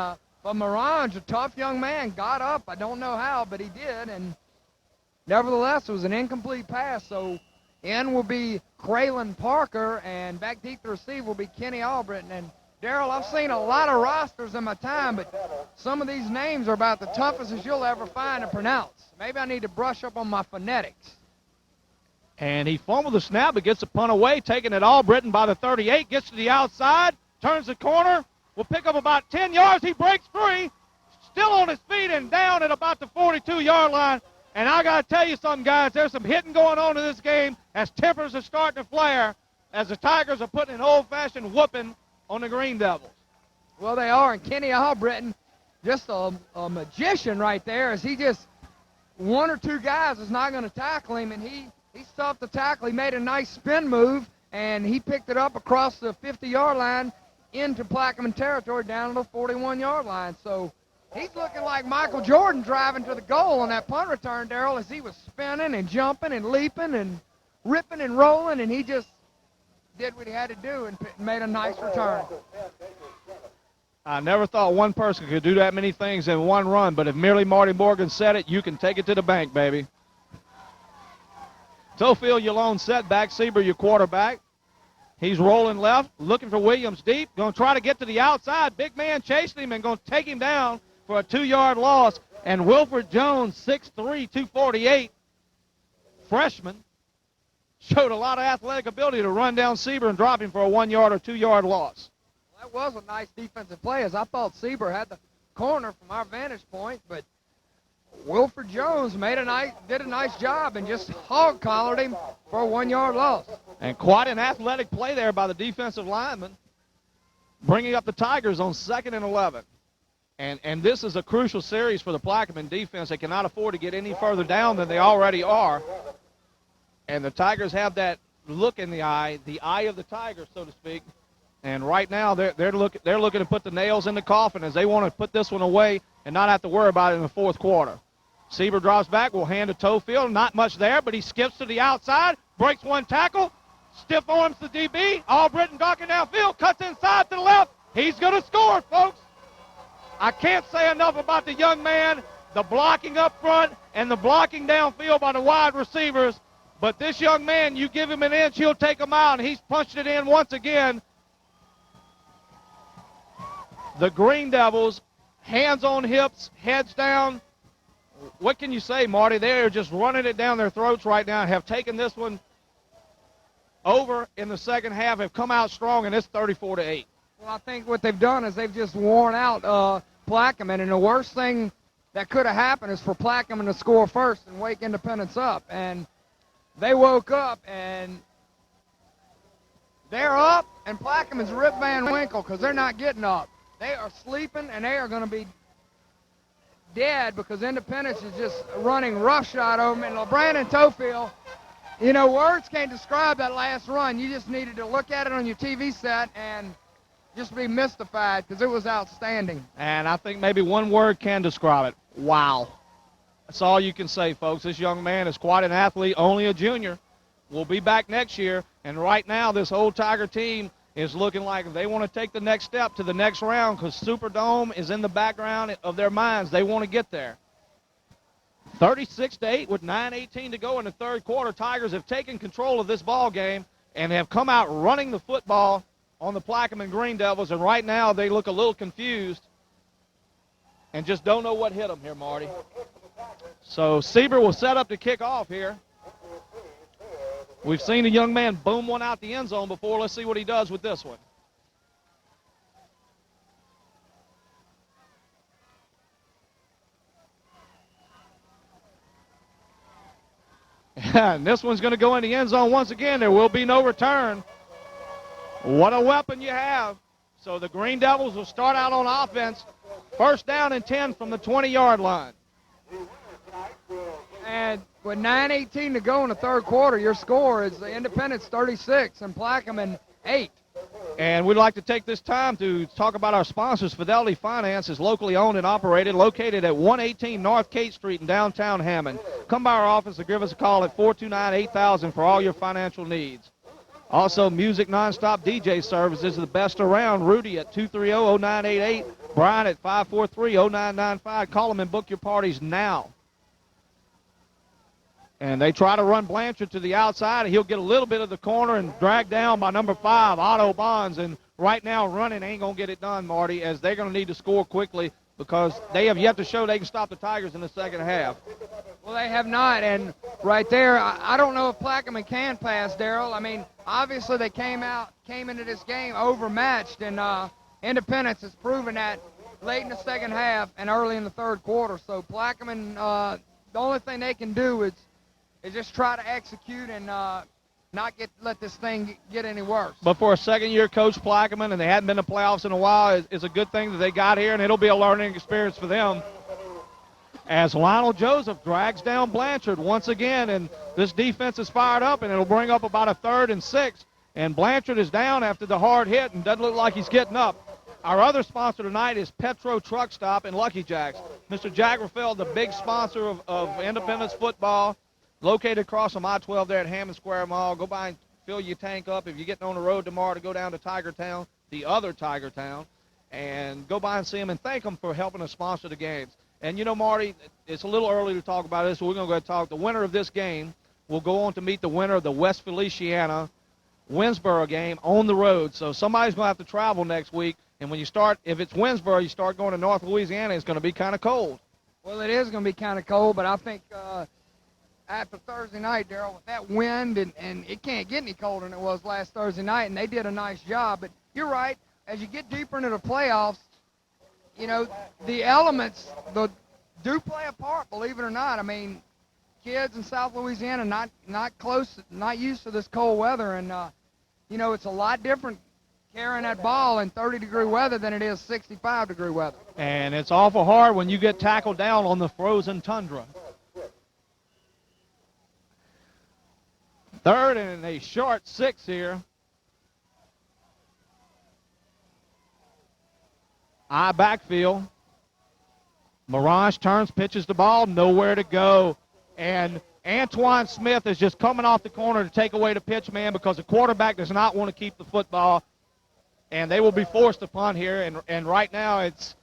but Mirage, a tough young man, got up. I don't know how, but he did, and nevertheless, it was an incomplete pass. So in will be Kraylon Parker, and back deep to receive will be Kenny Albritton. And Daryl, I've seen a lot of rosters in my time, but some of these names are about the toughest as you'll ever find to pronounce. Maybe I need to brush up on my phonetics. And he fumbled the snap, but gets the punt away, taking it Albritton by the 38, gets to the outside, turns the corner, will pick up about 10 yards. He breaks free, still on his feet and down at about the 42-yard line. And I got to tell you something, guys, there's some hitting going on in this game as tempers are starting to flare, as the Tigers are putting an old-fashioned whooping on the Green Devils. Well, they are, and Kenny Albritton, just a magician right there, as he just, 1 or 2 guys is not going to tackle him, and he stopped the tackle. He made a nice spin move, and he picked it up across the 50-yard line into Plaquemine territory down to the 41-yard line. So he's looking like Michael Jordan driving to the goal on that punt return, Daryl, as he was spinning and jumping and leaping and ripping and rolling, and he just did what he had to do and made a nice return. I never thought one person could do that many things in one run, but if merely Marty Morgan said it, you can take it to the bank, baby. Tofield, your lone setback. Sieber, your quarterback. He's rolling left, looking for Williams deep. Going to try to get to the outside. Big man chasing him and going to take him down for a 2-yard loss. And Wilford Jones, 6'3", 248, freshman, showed a lot of athletic ability to run down Sieber and drop him for a 1-yard or 2-yard loss. That was a nice defensive play, as I thought Sieber had the corner from our vantage point, but Wilford Jones did a nice job and just hog-collared him for a 1-yard loss. And quite an athletic play there by the defensive lineman, bringing up the Tigers on 2nd and 11. And this is a crucial series for the Plaquemine defense. They cannot afford to get any further down than they already are. And the Tigers have that look in the eye of the Tiger, so to speak. And right now they're looking to put the nails in the coffin, as they want to put this one away and not have to worry about it in the 4th quarter. Sieber drops back, will hand to Tofield. Not much there, but he skips to the outside, breaks one tackle, stiff arms the DB. Albritton darking downfield, cuts inside to the left. He's going to score, folks. I can't say enough about the young man, the blocking up front and the blocking downfield by the wide receivers. But this young man, you give him an inch, he'll take him out, and he's punched it in once again. The Green Devils, hands on hips, heads down. What can you say, Marty? They are just running it down their throats right now, have taken this one over in the second half, have come out strong, and it's 34-8. Well, I think what they've done is they've just worn out Plaquemine, and the worst thing that could have happened is for Plaquemine to score first and wake Independence up. And they woke up, and they're up, and Plaquemine's Rip Van Winkle, because they're not getting up. They are sleeping, and they are going to be dead because Independence is just running roughshod over them. And LeBrand and Tofield, you know, words can't describe that last run. You just needed to look at it on your TV set and just be mystified, because it was outstanding. And I think maybe one word can describe it. Wow. That's all you can say, folks. This young man is quite an athlete, only a junior. Will be back next year. And right now, this old Tiger team is looking like they want to take the next step to the next round because Superdome is in the background of their minds. They want to get there. 36-8 with 9:18 to go in the third quarter. Tigers have taken control of this ball game and have come out running the football on the Plaquemine Green Devils, and right now they look a little confused and just don't know what hit them here, Marty. So Sieber will set up to kick off here. We've seen a young man boom one out the end zone before. Let's see what he does with this one. And this one's going to go in the end zone once again. There will be no return. What a weapon you have. So the Green Devils will start out on offense. First down and 10 from the 20-yard line. And with 9:18 to go in the third quarter, your score is the Independence 36 and Plaquemine 8. And we'd like to take this time to talk about our sponsors. Fidelity Finance is locally owned and operated, located at 118 North Kate Street in downtown Hammond. Come by our office or give us a call at 429-8000 for all your financial needs. Also, Music Nonstop DJ Services is the best around. Rudy at 230-0988, Brian at 543-0995. Call them and book your parties now. And they try to run Blanchard to the outside, and he'll get a little bit of the corner and drag down by number 5, Otto Bonds. And right now, running ain't going to get it done, Marty, as they're going to need to score quickly because they have yet to show they can stop the Tigers in the second half. Well, they have not, and right there, I don't know if Plaquemine can pass, Darrell. I mean, obviously they came into this game overmatched, and Independence has proven that late in the second half and early in the third quarter. So Plaquemine, the only thing they can do is just try to execute and not let this thing get any worse. But for a second-year coach, Plaquemine, and they hadn't been to playoffs in a while, it's a good thing that they got here, and it'll be a learning experience for them. As Lionel Joseph drags down Blanchard once again, and this defense is fired up, and it'll bring up about a 3rd and 6. And Blanchard is down after the hard hit and doesn't look like he's getting up. Our other sponsor tonight is Petro Truck Stop and Lucky Jacks. Mr. Jack Rafael, the big sponsor of Independence football, located across from I-12 there at Hammond Square Mall. Go by and fill your tank up. If you're getting on the road tomorrow to go down to Tiger Town, the other Tiger Town, and go by and see them and thank them for helping us sponsor the games. And, you know, Marty, it's a little early to talk about this, so we're going to go ahead and talk. The winner of this game will go on to meet the winner of the West Feliciana Winsboro game on the road. So somebody's going to have to travel next week. And when you start, if it's Winsboro, you start going to North Louisiana, it's going to be kind of cold. Well, it is going to be kind of cold, but I think after Thursday night, Darrell, with that wind, and it can't get any colder than it was last Thursday night, and they did a nice job. But you're right, as you get deeper into the playoffs, you know, the elements do play a part, believe it or not. I mean, kids in South Louisiana not used to this cold weather, and, you know, it's a lot different carrying that ball in 30-degree weather than it is 65-degree weather. And it's awful hard when you get tackled down on the frozen tundra. 3rd and a short 6 here. I backfield. Mirage turns, pitches the ball, nowhere to go. And Antoine Smith is just coming off the corner to take away the pitch man because the quarterback does not want to keep the football. And they will be forced to punt here. And right now it's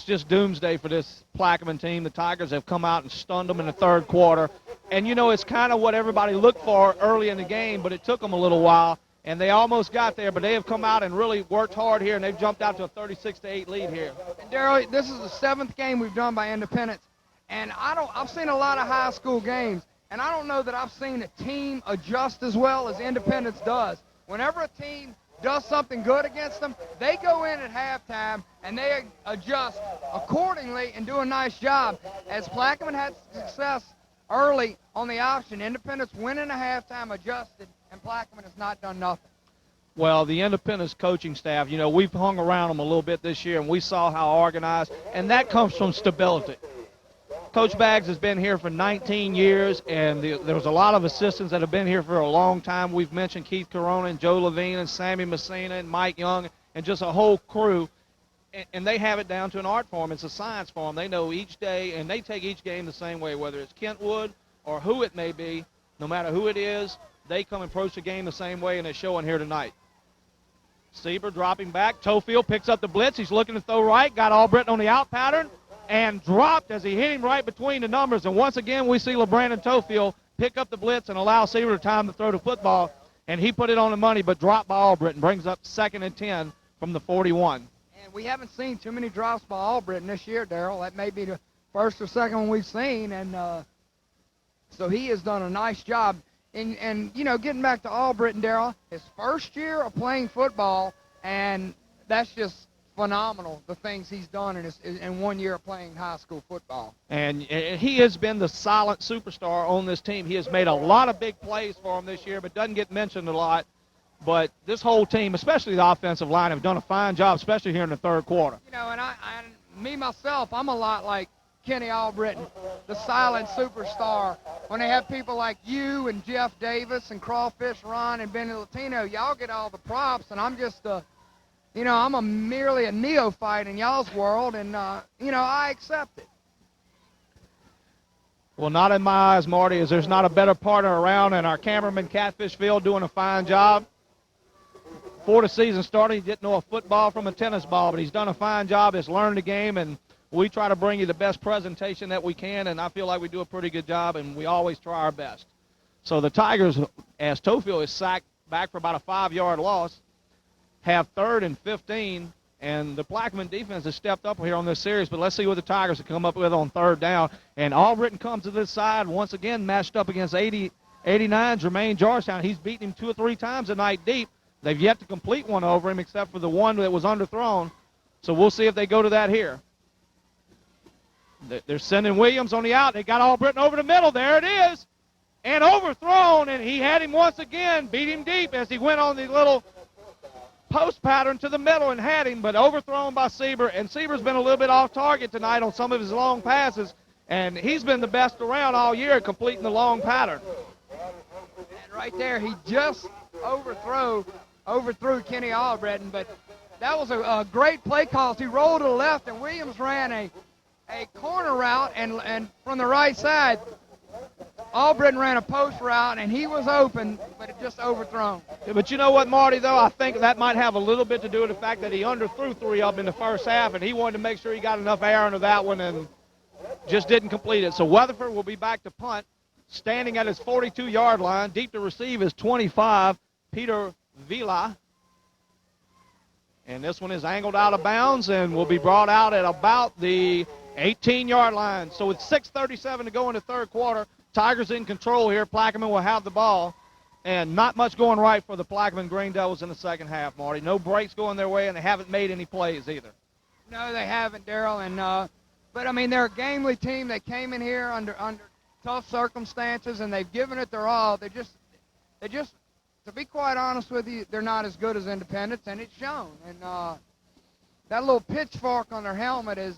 just doomsday for this Plaquemine team. The Tigers have come out and stunned them in the third quarter. And, you know, it's kind of what everybody looked for early in the game, but it took them a little while. And they almost got there, but they have come out and really worked hard here, and they've jumped out to a 36-8 lead here. And Darrell, this is the 7th game we've done by Independence, and I've seen a lot of high school games, and I don't know that I've seen a team adjust as well as Independence does. Whenever a team does something good against them, they go in at halftime and they adjust accordingly and do a nice job. As Plaquemine had success early on the option, Independence went in at halftime, adjusted, and Plaquemine has not done nothing. Well, the Independence coaching staff, you know, we've hung around them a little bit this year, and we saw how organized, and that comes from stability. Coach Baggs has been here for 19 years, and there was a lot of assistants that have been here for a long time. We've mentioned Keith Corona and Joe Levine and Sammy Messina and Mike Young and just a whole crew, and they have it down to an art form. It's a science form. They know each day, and they take each game the same way, whether it's Kentwood or who it may be, no matter who it is. they come and approach the game the same way, and it's showing here tonight. Sieber dropping back. Tofield picks up the blitz. He's looking to throw right. Got Albritton on the out pattern and dropped as he hit him right between the numbers. And once again, we see LeBrandon Tofield pick up the blitz and allow Sieber time to throw the football. And he put it on the money, but dropped by Albritton. Brings up 2nd and 10 from the 41. And we haven't seen too many drops by Albritton this year, Darrell. That may be the first or second one we've seen. And so he has done a nice job. And you know, getting back to Albritton, Darrell, his first year of playing football, and that's just phenomenal, the things he's done in 1 year of playing high school football. And he has been the silent superstar on this team. He has made a lot of big plays for him this year, but doesn't get mentioned a lot. But this whole team, especially the offensive line, have done a fine job, especially here in the third quarter. You know, and me myself, I'm a lot like Kenny Albritton, the silent superstar. When they have people like you and Jeff Davis and Crawfish Ron and Benny Latino, y'all get all the props, and I'm just you know, I'm merely a neophyte in y'all's world, and, you know, I accept it. Well, not in my eyes, Marty, as there's not a better partner around, and our cameraman, Catfish Field, doing a fine job. Before the season started, he didn't know a football from a tennis ball, but he's done a fine job. He's learned the game, and we try to bring you the best presentation that we can, and I feel like we do a pretty good job, and we always try our best. So the Tigers, as Tofield is sacked back for about a 5-yard loss, have 3rd and 15, and the Plaquemine defense has stepped up here on this series, but let's see what the Tigers have come up with on 3rd down. And Albritton comes to this side once again, matched up against 89, Jermaine Georgetown. He's beaten him 2 or 3 times tonight deep. They've yet to complete one over him except for the one that was underthrown, so we'll see if they go to that here. They're sending Williams on the out. They got Albritton over the middle. There it is. And overthrown, and he had him once again, beat him deep as he went on the little post pattern to the middle and had him, but overthrown by Sieber. And Sieber's been a little bit off target tonight on some of his long passes, and he's been the best around all year completing the long pattern. And right there, he just overthrew Kenny Albritton, but that was a great play call. He rolled to the left, and Williams ran a corner route, and from the right side, Albritton ran a post route, and he was open, but it just overthrown. Yeah, but you know what, Marty, though? I think that might have a little bit to do with the fact that he underthrew 3 of them in the first half, and he wanted to make sure he got enough air into that one and just didn't complete it. So Weatherford will be back to punt, standing at his 42-yard line. Deep to receive is 25, Peter Vila. And this one is angled out of bounds and will be brought out at about the 18-yard line. So with 6:37 to go in the third quarter, Tigers in control here. Plaquemine will have the ball. And not much going right for the Plaquemine Green Devils in the second half, Marty. No breaks going their way, and they haven't made any plays either. No, they haven't, Darrell. And but, I mean, they're a gamely team. They came in here under tough circumstances, and they've given it their all. They just, to be quite honest with you, they're not as good as Independence, and it's shown. And that little pitchfork on their helmet has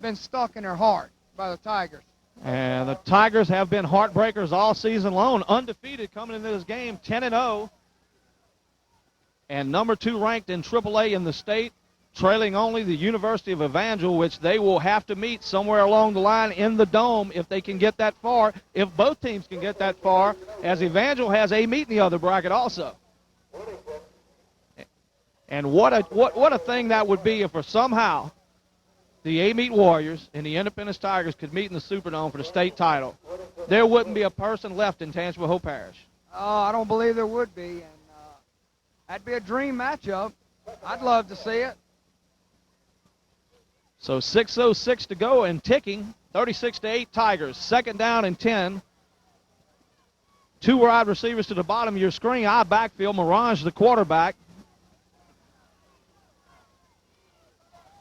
been stuck in their heart by the Tigers. And the Tigers have been heartbreakers all season long, undefeated coming into this game, 10-0, and number 2 ranked in AAA in the state, trailing only the University of Evangel, which they will have to meet somewhere along the line in the Dome if they can get that far, if both teams can get that far, as Evangel has a meet in the other bracket also. And what a thing that would be if for somehow the A-Meet Warriors and the Independence Tigers could meet in the Superdome for the state title. There wouldn't be a person left in Tangipahoa Hope Parish. Oh, I don't believe there would be. And that'd be a dream matchup. I'd love to see it. So 6:06 to go and ticking. 36-8 Tigers. 2nd down and 10. 2 wide receivers to the bottom of your screen. I backfield. Morange, the quarterback.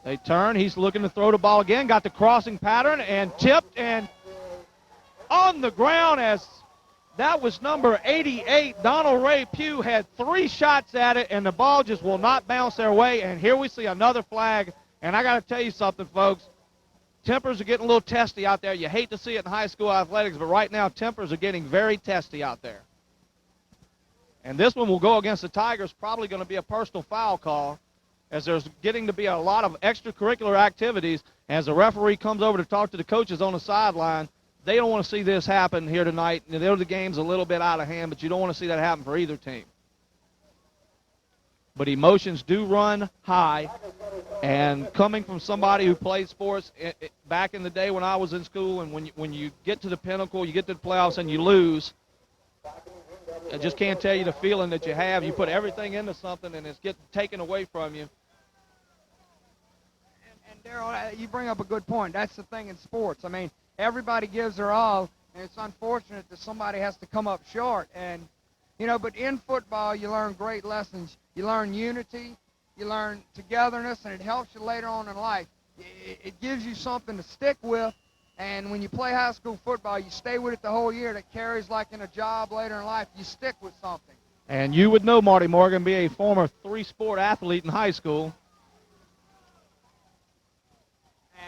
They turn. He's looking to throw the ball again. Got the crossing pattern and tipped and on the ground as that was number 88. Donald Ray Pugh had 3 shots at it, and the ball just will not bounce their way. And here we see another flag. And I got to tell you something, folks. Tempers are getting a little testy out there. You hate to see it in high school athletics, but right now tempers are getting very testy out there. And this one will go against the Tigers, probably going to be a personal foul call, as there's getting to be a lot of extracurricular activities. As the referee comes over to talk to the coaches on the sideline, they don't want to see this happen here tonight. The game's a little bit out of hand, but you don't want to see that happen for either team. But emotions do run high, and coming from somebody who played sports back in the day when I was in school, and when you get to the pinnacle, you get to the playoffs and you lose, I just can't tell you the feeling that you have. You put everything into something and it's getting taken away from you. And Darryl, you bring up a good point. That's the thing in sports. I mean, everybody gives their all, and it's unfortunate that somebody has to come up short. And, you know, but in football, you learn great lessons. You learn unity, you learn togetherness, and it helps you later on in life. It gives you something to stick with, and when you play high school football, you stay with it the whole year. That carries like in a job later in life. You stick with something. And you would know Marty Morgan, be a former three-sport athlete in high school.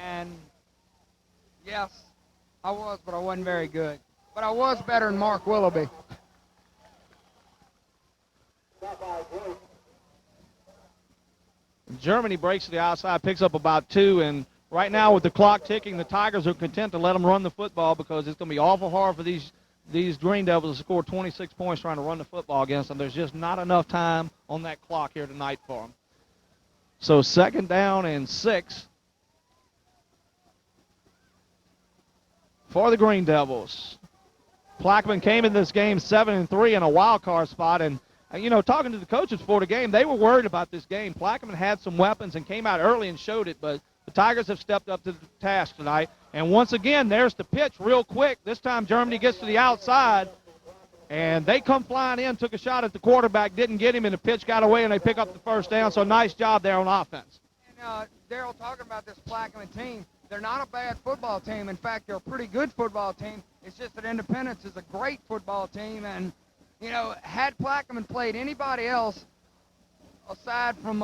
And, yes, I was, but I wasn't very good. But I was better than Mark Willoughby. Germany breaks to the outside, picks up about 2, and right now with the clock ticking, the Tigers are content to let them run the football because it's going to be awful hard for these Green Devils to score 26 points trying to run the football against them. There's just not enough time on that clock here tonight for them. So 2nd down and 6 for the Green Devils. Plaquemine came in this game 7-3 in a wild card spot, and you know, talking to the coaches before the game, they were worried about this game. Plaquemine had some weapons and came out early and showed it, but the Tigers have stepped up to the task tonight. And once again, there's the pitch real quick. This time Germany gets to the outside, and they come flying in, took a shot at the quarterback, didn't get him, and the pitch got away, and they pick up the 1st down. So nice job there on offense. And Darryl, talking about this Plaquemine team, they're not a bad football team. In fact, they're a pretty good football team. It's just that Independence is a great football team, and you know, had Plaquemine played anybody else aside from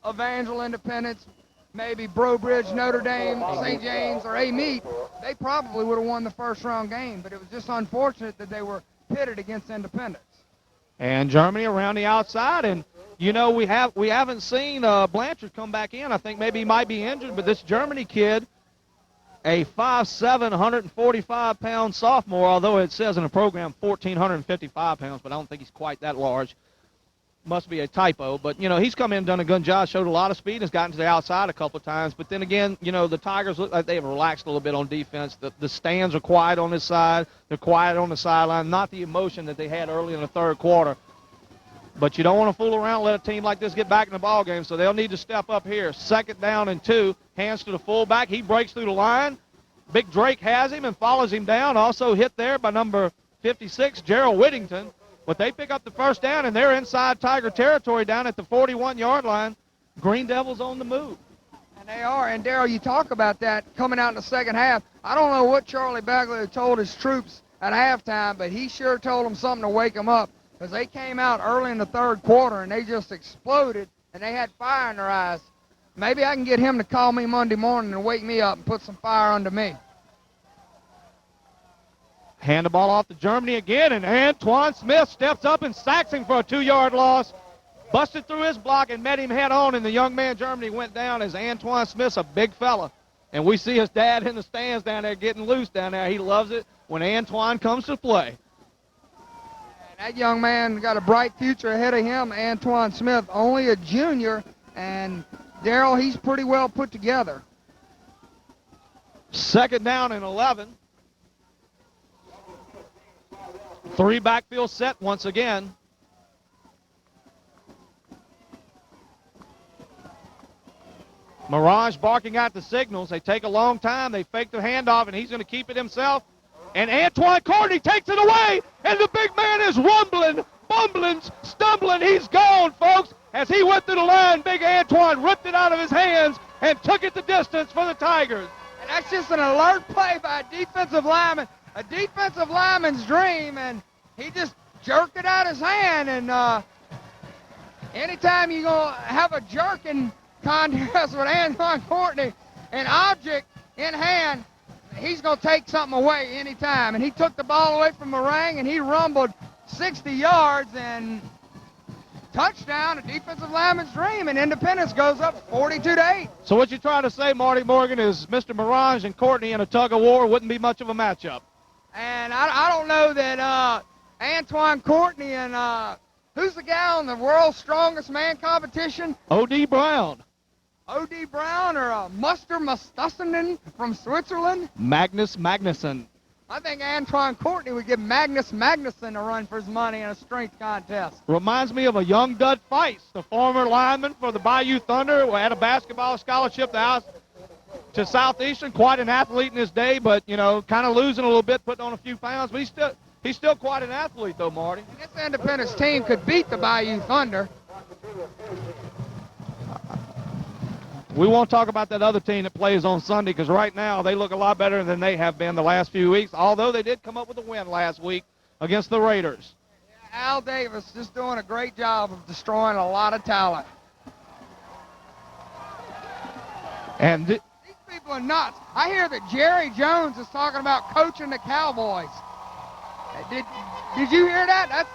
Evangel, Independence, maybe Brobridge, Notre Dame, St. James, or Amite, they probably would have won the first-round game. But it was just unfortunate that they were pitted against Independence. And Germany around the outside, and you know we haven't seen Blanchard come back in. I think maybe he might be injured, but this Germany kid, a 5'7", 145-pound sophomore, although it says in the program 1,455 pounds, but I don't think he's quite that large. Must be a typo. But, you know, he's come in and done a good job, showed a lot of speed, has gotten to the outside a couple of times. But then again, you know, the Tigers look like they've relaxed a little bit on defense. The stands are quiet on this side. They're quiet on the sideline. Not the emotion that they had early in the 3rd quarter. But you don't want to fool around and let a team like this get back in the ball game, so they'll need to step up here. 2nd down and 2, hands to the fullback. He breaks through the line. Big Drake has him and follows him down. Also hit there by number 56, Gerald Whittington. But they pick up the 1st down, and they're inside Tiger territory down at the 41-yard line. Green Devils on the move. And they are. And, Darryl, you talk about that coming out in the 2nd half. I don't know what Charlie Bagley told his troops at halftime, but he sure told them something to wake them up. Because they came out early in the 3rd quarter, and they just exploded, and they had fire in their eyes. Maybe I can get him to call me Monday morning and wake me up and put some fire under me. Hand the ball off to Germany again, and Antoine Smith steps up and sacks him for a 2-yard loss. Busted through his block and met him head on, and the young man Germany went down as Antoine Smith's a big fella. And we see his dad in the stands down there getting loose down there. He loves it when Antoine comes to play. That young man got a bright future ahead of him, Antoine Smith, only a junior, and Darryl, he's pretty well put together. 2nd down and 11. 3 backfield set once again. Mirage barking out the signals. They take a long time. They fake the handoff, and he's going to keep it himself. And Antoine Courtney takes it away, and the big man is rumbling, bumbling, stumbling. He's gone, folks. As he went through the line, big Antoine ripped it out of his hands and took it the distance for the Tigers. And that's just an alert play by a defensive lineman, a defensive lineman's dream, and he just jerked it out of his hand. And anytime you're going to have a jerking contest with Antoine Courtney, an object in hand, he's going to take something away anytime. And he took the ball away from Meringue, and he rumbled 60 yards, and touchdown, a defensive lineman's dream, and Independence goes up 42-8. So what you're trying to say, Marty Morgan, is Mr. Morange and Courtney in a tug-of-war wouldn't be much of a matchup. And I don't know that Antoine Courtney and who's the guy on the world's strongest man competition? O.D. Brown. O.D. Brown or Muster Mustassinen from Switzerland? Magnus Magnuson. I think Antoine Courtney would give Magnus Magnuson a run for his money in a strength contest. Reminds me of a young Dud Feist, the former lineman for the Bayou Thunder, who had a basketball scholarship to Southeastern. Quite an athlete in his day, but, you know, kind of losing a little bit, putting on a few pounds. But he's still quite an athlete, though, Marty. And this Independence team could beat the Bayou Thunder. We won't talk about that other team that plays on Sunday, because right now they look a lot better than they have been the last few weeks, although they did come up with a win last week against the Raiders. Yeah, Al Davis just doing a great job of destroying a lot of talent. And these people are nuts. I hear that Jerry Jones is talking about coaching the Cowboys. Did you hear that?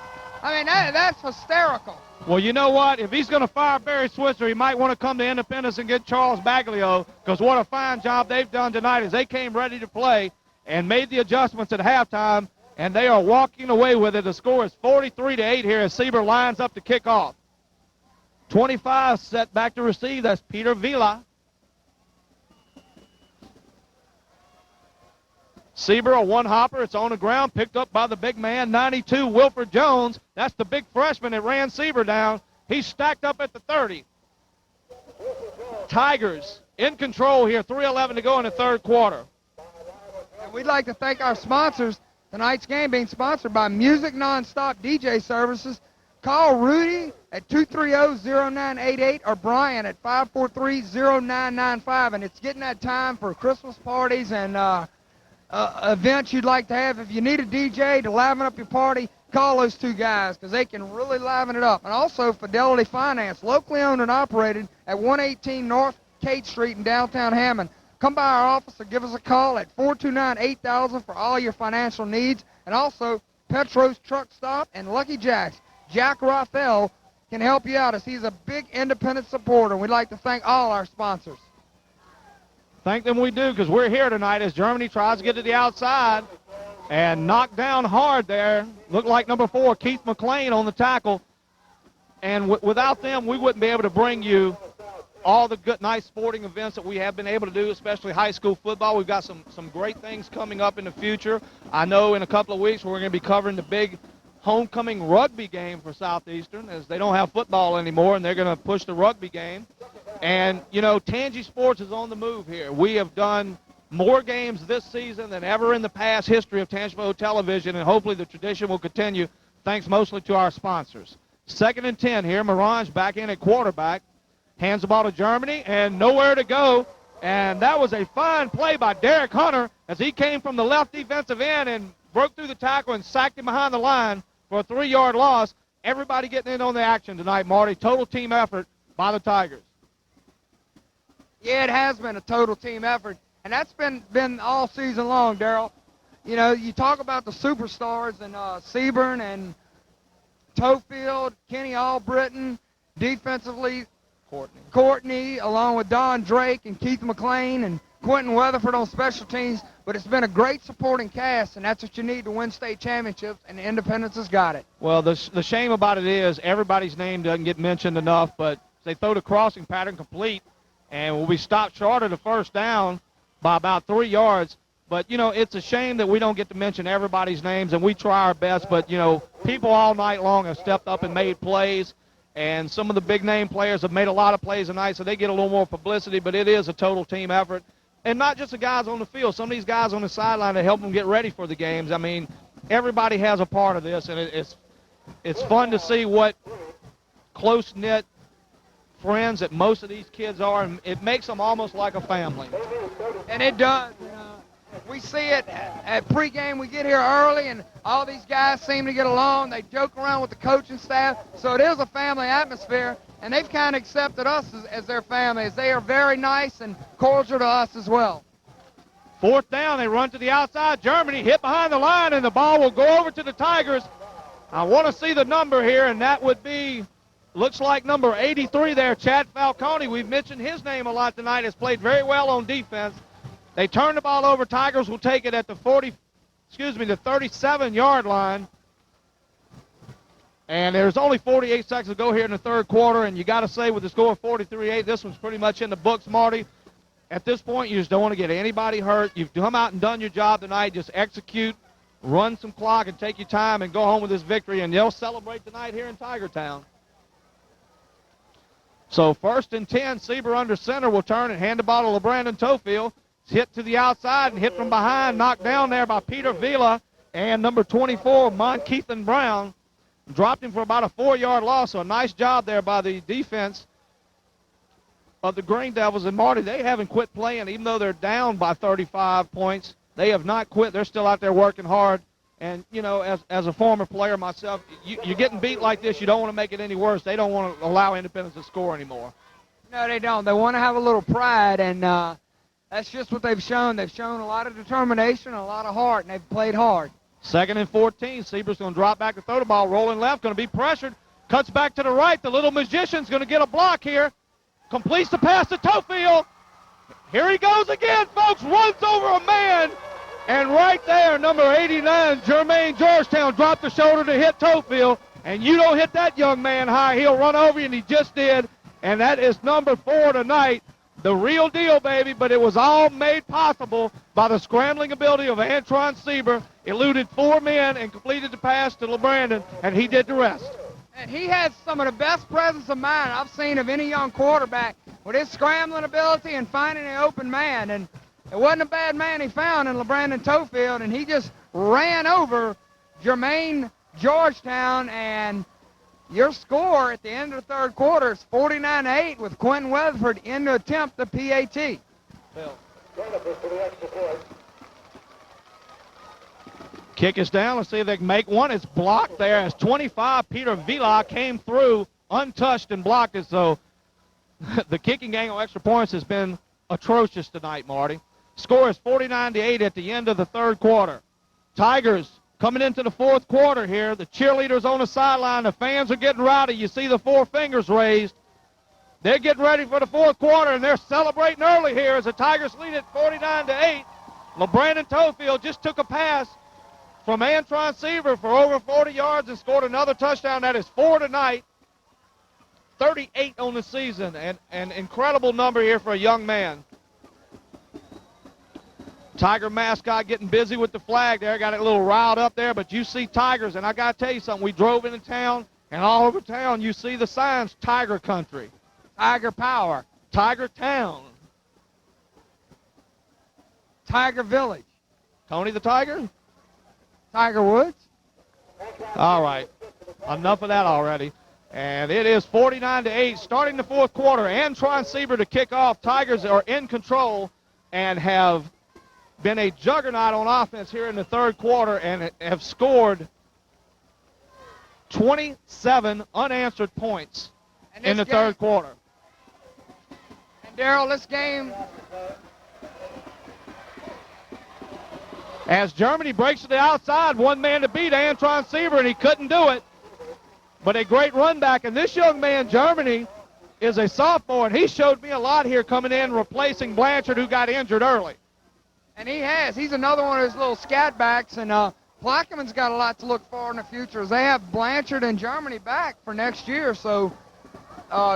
That's hysterical. Well, you know what? If he's going to fire Barry Switzer, he might want to come to Independence and get Charles Baglio, because what a fine job they've done tonight is they came ready to play and made the adjustments at halftime, and they are walking away with it. The score is 43-8 here as Sieber lines up to kick off. 25 set back to receive. That's Peter Vila. Sieber, a one-hopper. It's on the ground, picked up by the big man, 92, Wilford Jones. That's the big freshman that ran Sieber down. He's stacked up at the 30. Tigers in control here, 3:11 to go in the third quarter. And we'd like to thank our sponsors. Tonight's game being sponsored by Music Nonstop DJ Services. Call Rudy at 230-0988 or Brian at 543-0995. And it's getting that time for Christmas parties and events you'd like to have. If you need a DJ to liven up your party, call those two guys, because they can really liven it up. And also Fidelity Finance, locally owned and operated at 118 North Kate Street in downtown Hammond. Come by our office or give us a call at 429-8000 for all your financial needs. And also Petro's Truck Stop and Lucky Jack's. Jack Raphael can help you out, as he's a big independent supporter. We'd like to thank all our sponsors. Thank them we do, because we're here tonight as Germany tries to get to the outside and knock down hard there. Looked like number 4, Keith McLean, on the tackle. And without them, we wouldn't be able to bring you all the good, nice sporting events that we have been able to do, especially high school football. We've got some great things coming up in the future. I know in a couple of weeks we're going to be covering the big homecoming rugby game for Southeastern, as they don't have football anymore, and they're going to push the rugby game. And, you know, Tangy Sports is on the move here. We have done more games this season than ever in the past history of Tangipahoa Television, and hopefully the tradition will continue, thanks mostly to our sponsors. 2nd and 10 here. Morange back in at quarterback. Hands the ball to Germany, and nowhere to go. And that was a fine play by Derek Hunter, as he came from the left defensive end and broke through the tackle and sacked him behind the line for a 3-yard loss. Everybody getting in on the action tonight, Marty. Total team effort by the Tigers. Yeah, it has been a total team effort, and that's been all season long, Darrell. You know, you talk about the superstars and Seaburn and Tofield, Kenny Albritton, defensively Courtney, along with Don Drake and Keith McLean and Quentin Weatherford on special teams. But it's been a great supporting cast, and that's what you need to win state championships, and Independence has got it. Well, the shame about it is everybody's name doesn't get mentioned enough, but they throw the crossing pattern complete, and we'll be stopped short of the first down by about 3 yards. But, you know, it's a shame that we don't get to mention everybody's names, and we try our best. But, you know, people all night long have stepped up and made plays, and some of the big-name players have made a lot of plays tonight, so they get a little more publicity. But it is a total team effort, and not just the guys on the field. Some of these guys on the sideline that help them get ready for the games. I mean, everybody has a part of this, and it's fun to see what close-knit friends that most of these kids are, and it makes them almost like a family. And it does. We see it at pregame. We get here early, and all these guys seem to get along. They joke around with the coaching staff, so it is a family atmosphere, and they've kind of accepted us as their family, as they are very nice and cordial to us as well. 4th down, they run to the outside. Germany hit behind the line, and the ball will go over to the Tigers. I want to see the number here, and that would be Looks like number 83 there, Chad Falcone. We've mentioned his name a lot tonight. Has played very well on defense. They turn the ball over. Tigers will take it at the 37-yard line. And there's only 48 seconds to go here in the third quarter, and you got to say with the score of 43-8, this one's pretty much in the books, Marty. At this point, you just don't want to get anybody hurt. You've come out and done your job tonight. Just execute, run some clock, and take your time and go home with this victory, and they'll celebrate tonight here in Tiger Town. So 1st and 10, Sieber under center will turn and hand the ball to LeBrandon Tofield. It's hit to the outside and hit from behind, knocked down there by Peter Vila and number 24, Monkeithan Brown. Dropped him for about a 4-yard loss, so a nice job there by the defense of the Green Devils. And, Marty, they haven't quit playing. Even though they're down by 35 points, they have not quit. They're still out there working hard. And, you know, as a former player myself, you're getting beat like this, you don't want to make it any worse. They don't want to allow Independence to score anymore. No, they don't. They want to have a little pride, and that's just what they've shown. They've shown a lot of determination, a lot of heart, and they've played hard. 2nd and 14. Sieber's going to drop back to throw the ball, rolling left, going to be pressured. Cuts back to the right. The little magician's going to get a block here. Completes the pass to Tofield. Here he goes again, folks. Runs over a man. And right there, number 89, Jermaine Georgetown, dropped the shoulder to hit Tofield. And you don't hit that young man high, he'll run over you, and he just did. And that is number 4 tonight. The real deal, baby, but it was all made possible by the scrambling ability of Antron Sieber. Eluded 4 men and completed the pass to LeBrandon, and he did the rest. And he had some of the best presence of mind I've seen of any young quarterback with his scrambling ability and finding an open man. And it wasn't a bad man he found in LeBrandon Tofield, and he just ran over Jermaine Georgetown. And your score at the end of the third quarter is 49-8 with Quentin Weatherford in to attempt the PAT. Bill. Kick is down. Let's see if they can make one. It's blocked there as 25, Peter Vila, came through untouched and blocked it. So the kicking game on extra points has been atrocious tonight, Marty. Score is 49-8 at the end of the third quarter. Tigers coming into the fourth quarter here. The cheerleaders on the sideline. The fans are getting rowdy. You see the 4 fingers raised. They're getting ready for the fourth quarter, and they're celebrating early here as the Tigers lead it 49-8. LeBrandon Tofield just took a pass from Antron Sieber for over 40 yards and scored another touchdown. That is 4 tonight. 38 on the season, and an incredible number here for a young man. Tiger mascot getting busy with the flag there. Got it a little riled up there, but you see Tigers, and I got to tell you something. We drove into town, and all over town you see the signs, Tiger Country. Tiger Power. Tiger Town. Tiger Village. Tony the Tiger? Tiger Woods. All right. Enough of that already. And it is 49-8, starting the fourth quarter. Antron Sieber to kick off. Tigers are in control and have been a juggernaut on offense here in the third quarter and have scored 27 unanswered points in the third quarter. And, Darryl, this game, as Germany breaks to the outside, 1 man to beat Antron Sieber, and he couldn't do it. But a great run back. And this young man, Germany, is a sophomore, and he showed me a lot here coming in, replacing Blanchard, who got injured early. And he has. He's another one of his little scat backs, and Plaquemine's got a lot to look for in the future as they have Blanchard and Germany back for next year. So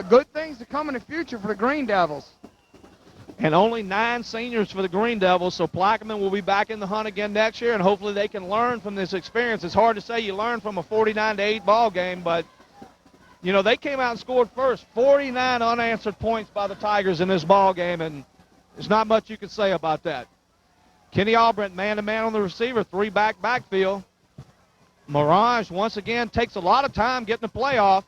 good things to come in the future for the Green Devils. And only 9 seniors for the Green Devils, so Plaquemine will be back in the hunt again next year, and hopefully they can learn from this experience. It's hard to say you learn from a 49-8 ball game, but, you know, they came out and scored first. 49 unanswered points by the Tigers in this ball game, and there's not much you can say about that. Kenny Albrecht, man-to-man on the receiver, 3-back backfield. Mirage, once again, takes a lot of time getting the play off.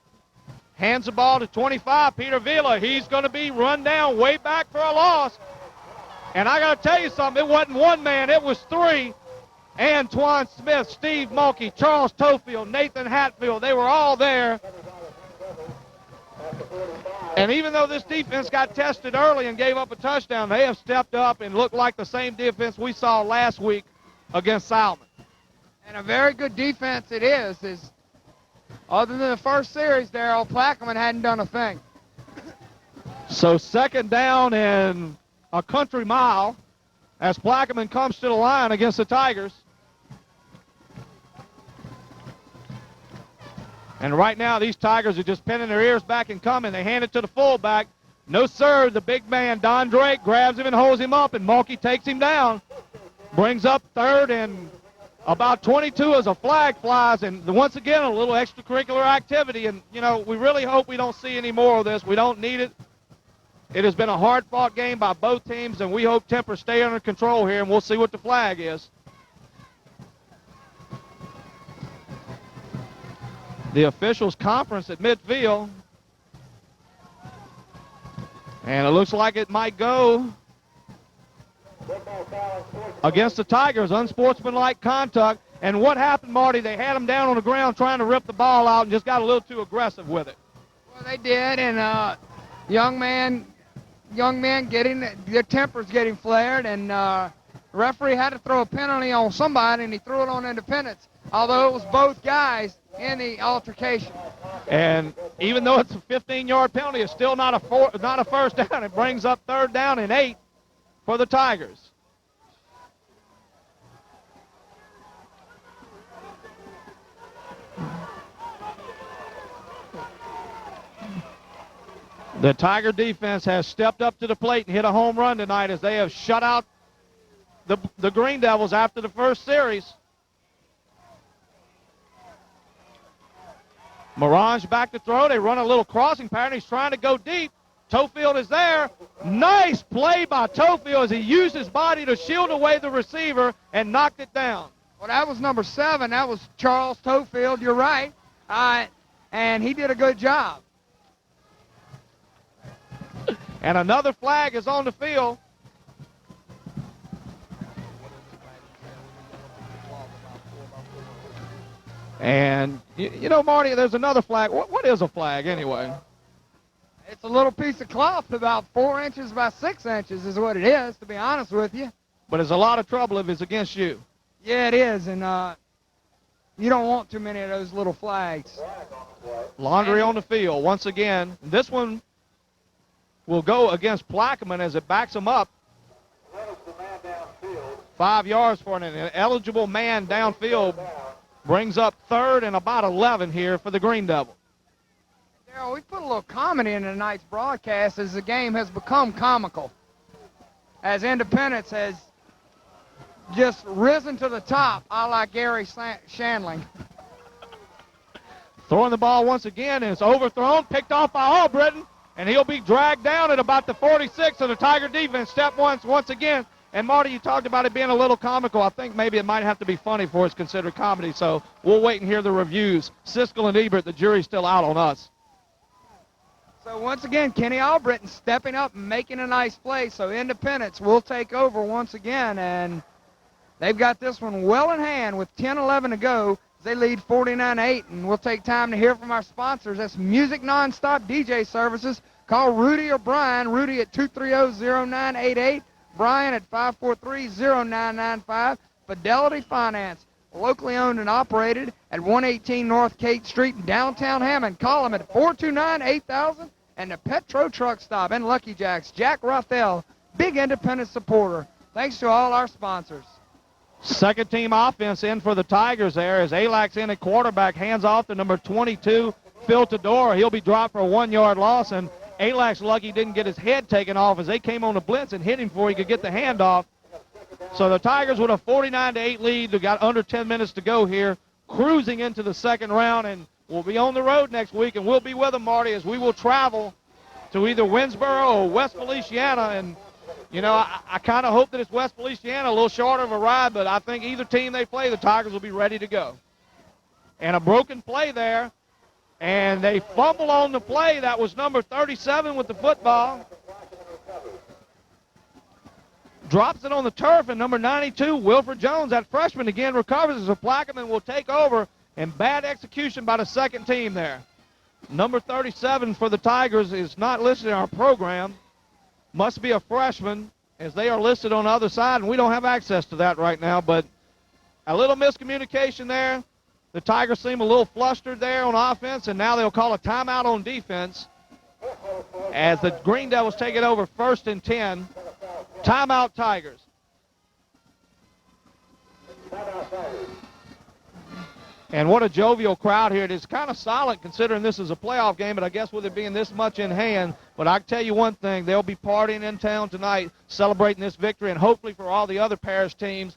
Hands the ball to 25, Peter Vila. He's going to be run down way back for a loss. And I got to tell you something, it wasn't 1 man, it was 3. Antoine Smith, Steve Mulkey, Charles Tofield, Nathan Hatfield, they were all there. And even though this defense got tested early and gave up a touchdown, they have stepped up and looked like the same defense we saw last week against Salmon. And a very good defense it is Other than the first series, Darrell, Plaquemine hadn't done a thing. So second down and a country mile as Plaquemine comes to the line against the Tigers. And right now, these Tigers are just pinning their ears back and coming. They hand it to the fullback. No, sir. The big man, Don Drake, grabs him and holds him up, and Mulkey takes him down. Brings up third and about 22 as a flag flies. And once again, a little extracurricular activity. And, you know, we really hope we don't see any more of this. We don't need it. It has been a hard-fought game by both teams, and we hope tempers stay under control here, and we'll see what the flag is. The officials' conference at midfield. And it looks like it might go against the Tigers, unsportsmanlike conduct. And what happened, Marty? They had them down on the ground trying to rip the ball out and just got a little too aggressive with it. Well, they did, and young man getting their tempers getting flared, and the referee had to throw a penalty on somebody, and he threw it on Independence, although it was both guys in the altercation. And even though it's a 15-yard penalty, it's still not a first down. It brings up third down and 8 for the Tigers. The Tiger defense has stepped up to the plate and hit a home run tonight as they have shut out the Green Devils after the first series. Morange back to throw. They run a little crossing pattern. He's trying to go deep. Tofield is there. Nice play by Tofield as he used his body to shield away the receiver and knocked it down. Well, that was number 7. That was Charles Tofield. You're right. And he did a good job. And another flag is on the field. And, you know, Marty, there's another flag. What is a flag anyway? It's a little piece of cloth about 4 inches by 6 inches is what it is, to be honest with you. But it's a lot of trouble if it's against you. Yeah, it is, and you don't want too many of those little flags. Laundry on the field once again. This one will go against Plaquemine as it backs him up. 5 yards for an eligible man downfield. Brings up third and about 11 here for the Green Devils. Darrell, we put a little comedy in tonight's broadcast as the game has become comical. As Independence has just risen to the top, a la Gary Shandling. Throwing the ball once again, and it's overthrown, picked off by Albritton, and he'll be dragged down at about the 46 of the Tiger defense. Step once again. And, Marty, you talked about it being a little comical. I think maybe it might have to be funny for it's considered comedy, so we'll wait and hear the reviews. Siskel and Ebert, the jury's still out on us. So, once again, Kenny Albritton stepping up and making a nice play, so Independence will take over once again, and they've got this one well in hand with 10-11 to go. They lead 49-8, and we'll take time to hear from our sponsors. That's Music Nonstop DJ Services. Call Rudy or Brian. Rudy at 230-0988. Brian at 543-0995. Fidelity Finance, locally owned and operated at 118 North Kate Street in downtown Hammond. Call them at 429-8000. And the Petro Truck Stop and Lucky Jack's, Jack Rothell, big Independent supporter. Thanks to all our sponsors. Second team offense in for the Tigers there as Alax in at quarterback, hands off to number 22, Phil Tador. He'll be dropped for a 1-yard loss, and Alax lucky didn't get his head taken off as they came on the blitz and hit him before he could get the handoff. So the Tigers with a 49-8 lead. They've got under 10 minutes to go here, cruising into the second round, and we'll be on the road next week, and we'll be with them, Marty, as we will travel to either Winsboro or West Feliciana. And, you know, I kind of hope that it's West Feliciana, a little shorter of a ride, but I think either team they play, the Tigers will be ready to go. And a broken play there. And they fumble on the play. That was number 37 with the football. Drops it on the turf, and number 92, Wilfred Jones, that freshman again, recovers as a Plaquemine will take over. And bad execution by the second team there. Number 37 for the Tigers is not listed in our program. Must be a freshman, as they are listed on the other side, and we don't have access to that right now. But a little miscommunication there. The Tigers seem a little flustered there on offense, and now they'll call a timeout on defense as the Green Devils take it over 1st and 10. Timeout, Tigers. And what a jovial crowd here. It is kind of silent considering this is a playoff game, but I guess with it being this much in hand, but I can tell you one thing, they'll be partying in town tonight celebrating this victory, and hopefully for all the other parish teams,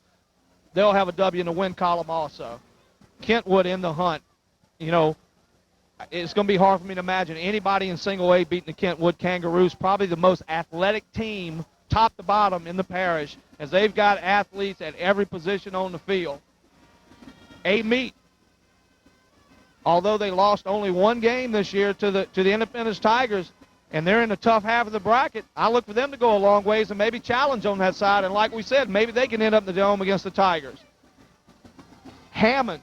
they'll have a W in the win column also. Kentwood in the hunt. You know, it's going to be hard for me to imagine anybody in single A beating the Kentwood Kangaroos, probably the most athletic team top to bottom in the parish, as they've got athletes at every position on the field. A meet. Although they lost only one game this year to the Independence Tigers, and they're in the tough half of the bracket, I look for them to go a long ways and maybe challenge on that side. And like we said, maybe they can end up in the dome against the Tigers. Hammond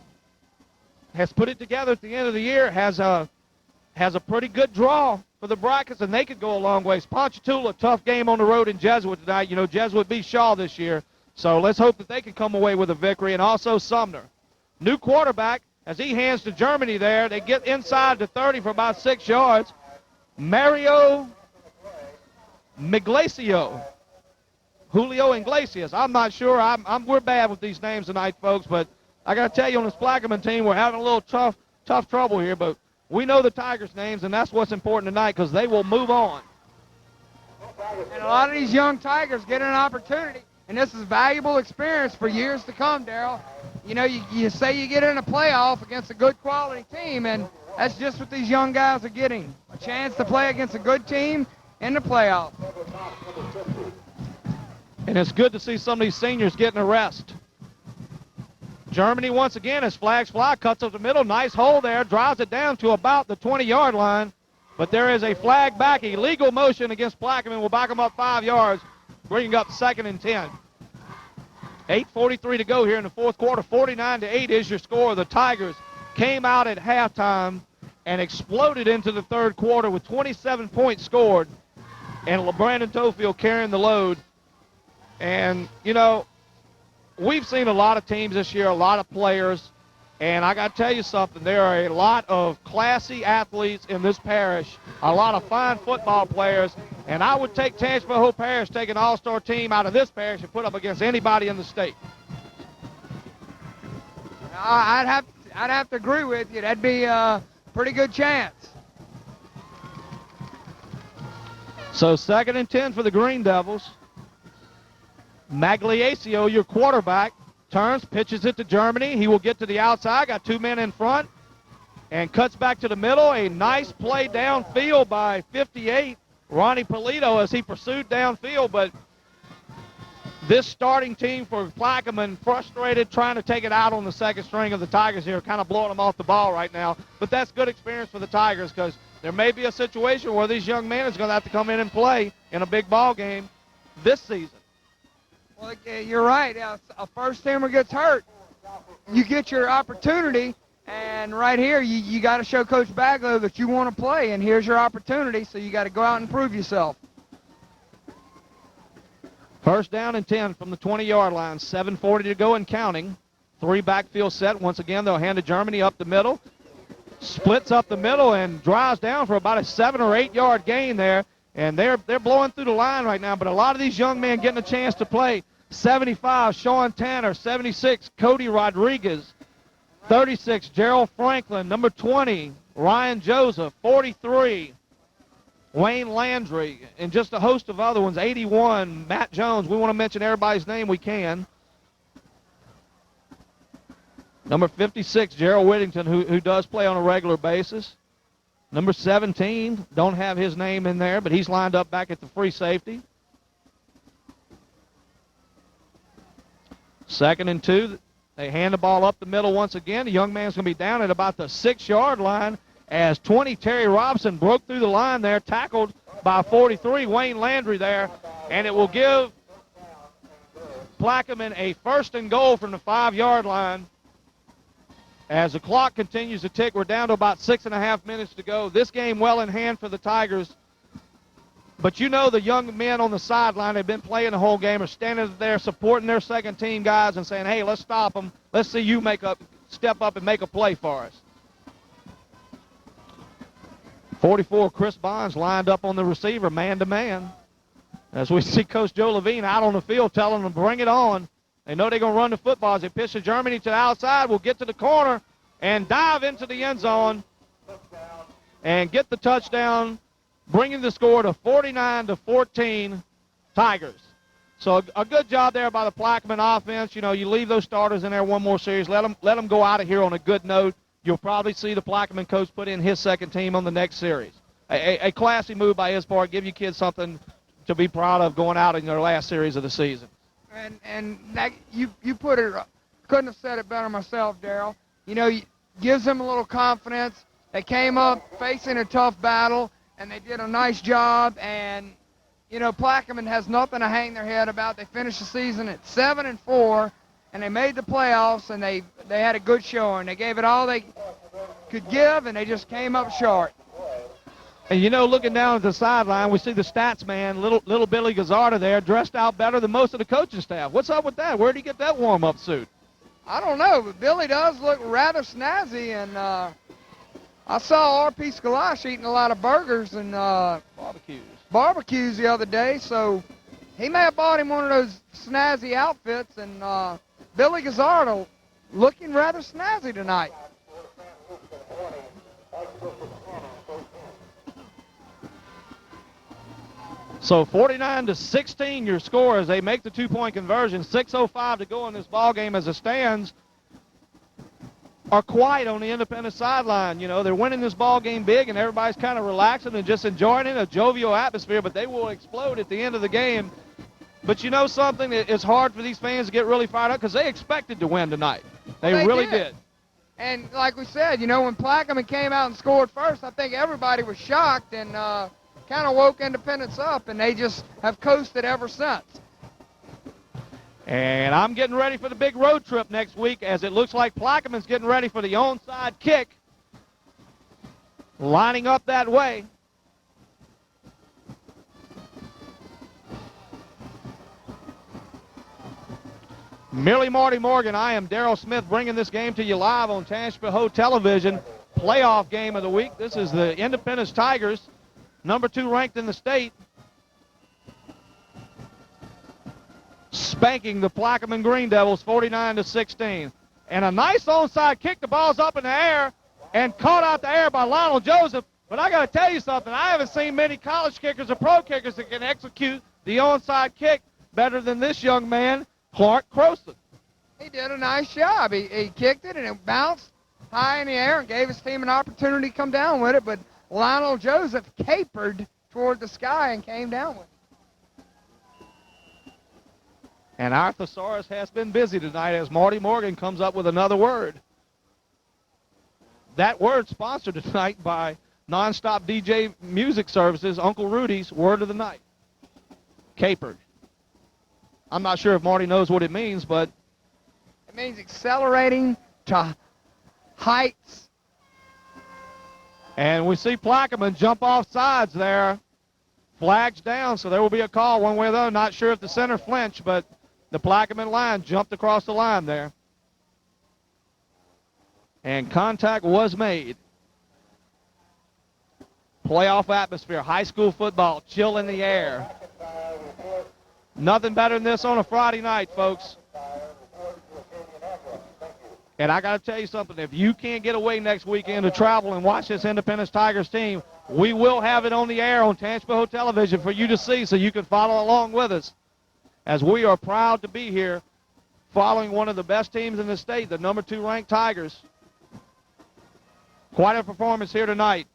has put it together at the end of the year, has a pretty good draw for the brackets, and they could go a long ways. Ponchatoula, tough game on the road in Jesuit tonight. You know, Jesuit beat Shaw this year, so let's hope that they can come away with a victory. And also Sumner. New quarterback, as he hands to Germany there. They get inside to 30 for about 6 yards. Mario Miglacio. Julio Iglesias. I'm not sure. We're bad with these names tonight, folks, but I got to tell you, on this Plaquemine team, we're having a little tough trouble here, but we know the Tigers' names, and that's what's important tonight because they will move on. And a lot of these young Tigers get an opportunity, and this is valuable experience for years to come, Darryl. You know, you say you get in a playoff against a good quality team, and that's just what these young guys are getting, a chance to play against a good team in the playoff. And it's good to see some of these seniors getting a rest. Germany once again, as flags fly, cuts up the middle, nice hole there, drives it down to about the 20-yard line, but there is a flag back, illegal motion against Plaquemine. Will back them up 5 yards, bringing up 2nd and 10. 8:43 to go here in the fourth quarter. 49-8 is your score. The Tigers came out at halftime and exploded into the third quarter with 27 points scored, and Brandon Tofield carrying the load. And, you know, we've seen a lot of teams this year, a lot of players, and I got to tell you something. There are a lot of classy athletes in this parish, a lot of fine football players, and I would take Tangipahoa Parish, take an all-star team out of this parish and put up against anybody in the state. I'd have to agree with you. That'd be a pretty good chance. So 2nd and 10 for the Green Devils. Magliacio, your quarterback, turns, pitches it to Germany. He will get to the outside, got 2 men in front, and cuts back to the middle. A nice play downfield by 58, Ronnie Polito, as he pursued downfield, but this starting team for Plaquemine frustrated, trying to take it out on the second string of the Tigers here, kind of blowing them off the ball right now. But that's good experience for the Tigers because there may be a situation where these young men is going to have to come in and play in a big ball game this season. Well, you're right. A first-timer gets hurt. You get your opportunity, and right here you got to show Coach Baglow that you want to play, and here's your opportunity, so you got to go out and prove yourself. 1st down and 10 from the 20-yard line. 7:40 to go and counting. 3 backfield set. Once again, they'll hand to Germany up the middle. Splits up the middle and drives down for about a 7 or 8 yard gain there. And they're blowing through the line right now. But a lot of these young men getting a chance to play. 75, Sean Tanner. 76, Cody Rodriguez. 36, Gerald Franklin. Number 20, Ryan Joseph. 43, Wayne Landry, and just a host of other ones. 81, Matt Jones. We want to mention everybody's name we can. Number 56, Gerald Whittington, who does play on a regular basis. Number 17, don't have his name in there, but he's lined up back at the free safety. 2nd and 2. They hand the ball up the middle once again. The young man's going to be down at about the 6-yard line as 20, Terry Robson, broke through the line there, tackled by 43, Wayne Landry there, and it will give Plaquemine a 1st and goal from the 5-yard line. As the clock continues to tick, we're down to about 6.5 minutes to go. This game well in hand for the Tigers. But you know the young men on the sideline have been playing the whole game are standing there supporting their second-team guys and saying, hey, let's stop them. Let's see you make up step up and make a play for us. 44, Chris Bonds lined up on the receiver, man-to-man. As we see Coach Joe Levine out on the field telling them, bring it on. They know they're going to run the football. As they pitch to Germany to the outside, we'll get to the corner and dive into the end zone and get the touchdown, bringing the score to 49-14 Tigers. So a good job there by the Plaquemine offense. You know, you leave those starters in there one more series. Let them go out of here on a good note. You'll probably see the Plaquemine coach put in his second team on the next series. A classy move by his part. Give you kids something to be proud of going out in their last series of the season. And that, you put it, couldn't have said it better myself, Darryl. You know, gives them a little confidence. They came up facing a tough battle, and they did a nice job. And, you know, Plaquemine has nothing to hang their head about. They finished the season at 7-4, and they made the playoffs, and they had a good showing. They gave it all they could give, and they just came up short. And, you know, looking down at the sideline, we see the stats man, little Billy Gazzarda there, dressed out better than most of the coaching staff. What's up with that? Where did he get that warm-up suit? I don't know, but Billy does look rather snazzy, and I saw R.P. Skalash eating a lot of burgers and barbecues the other day, so he may have bought him one of those snazzy outfits, and Billy Gazzarda looking rather snazzy tonight. So 49-16 your score as they make the two-point conversion. 6:05 to go in this ball game as it stands. Are quiet on the Independent sideline. You know, they're winning this ball game big, and everybody's kind of relaxing and just enjoying it, a jovial atmosphere, but they will explode at the end of the game. But you know something? It's hard for these fans to get really fired up because they expected to win tonight. They really did. And like we said, you know, when Plaquemine came out and scored first, I think everybody was shocked and kind of woke Independence up, and they just have coasted ever since. And I'm getting ready for the big road trip next week as it looks like Plaquemine's getting ready for the onside kick. Lining up that way. Merely Marty Morgan, I am Darryl Smith bringing this game to you live on Tangipahoa Television. Playoff game of the week. This is the Independence Tigers, number 2 ranked in the state, spanking the Plaquemine Green Devils 49-16. And a nice onside kick. The ball's up in the air and caught out the air by Lionel Joseph. But I got to tell you something. I haven't seen many college kickers or pro kickers that can execute the onside kick better than this young man, Clark Croson. He did a nice job. He kicked it, and it bounced high in the air and gave his team an opportunity to come down with it. But Lionel Joseph capered toward the sky and came down with it. And our thesaurus has been busy tonight as Marty Morgan comes up with another word. That word sponsored tonight by Nonstop DJ Music Services, Uncle Rudy's word of the night. Capered. I'm not sure if Marty knows what it means, but it means accelerating to heights. And we see Plaquemine jump off sides there. Flags down, so there will be a call one way or the other. Not sure if the center flinched, but the Plaquemine line jumped across the line there. And contact was made. Playoff atmosphere, high school football, chill in the air. Nothing better than this on a Friday night, folks. And I got to tell you something. If you can't get away next weekend to travel and watch this Independence Tigers team, we will have it on the air on Tangipahoa Television for you to see so you can follow along with us, as we are proud to be here following one of the best teams in the state, the number 2 ranked Tigers. Quite a performance here tonight.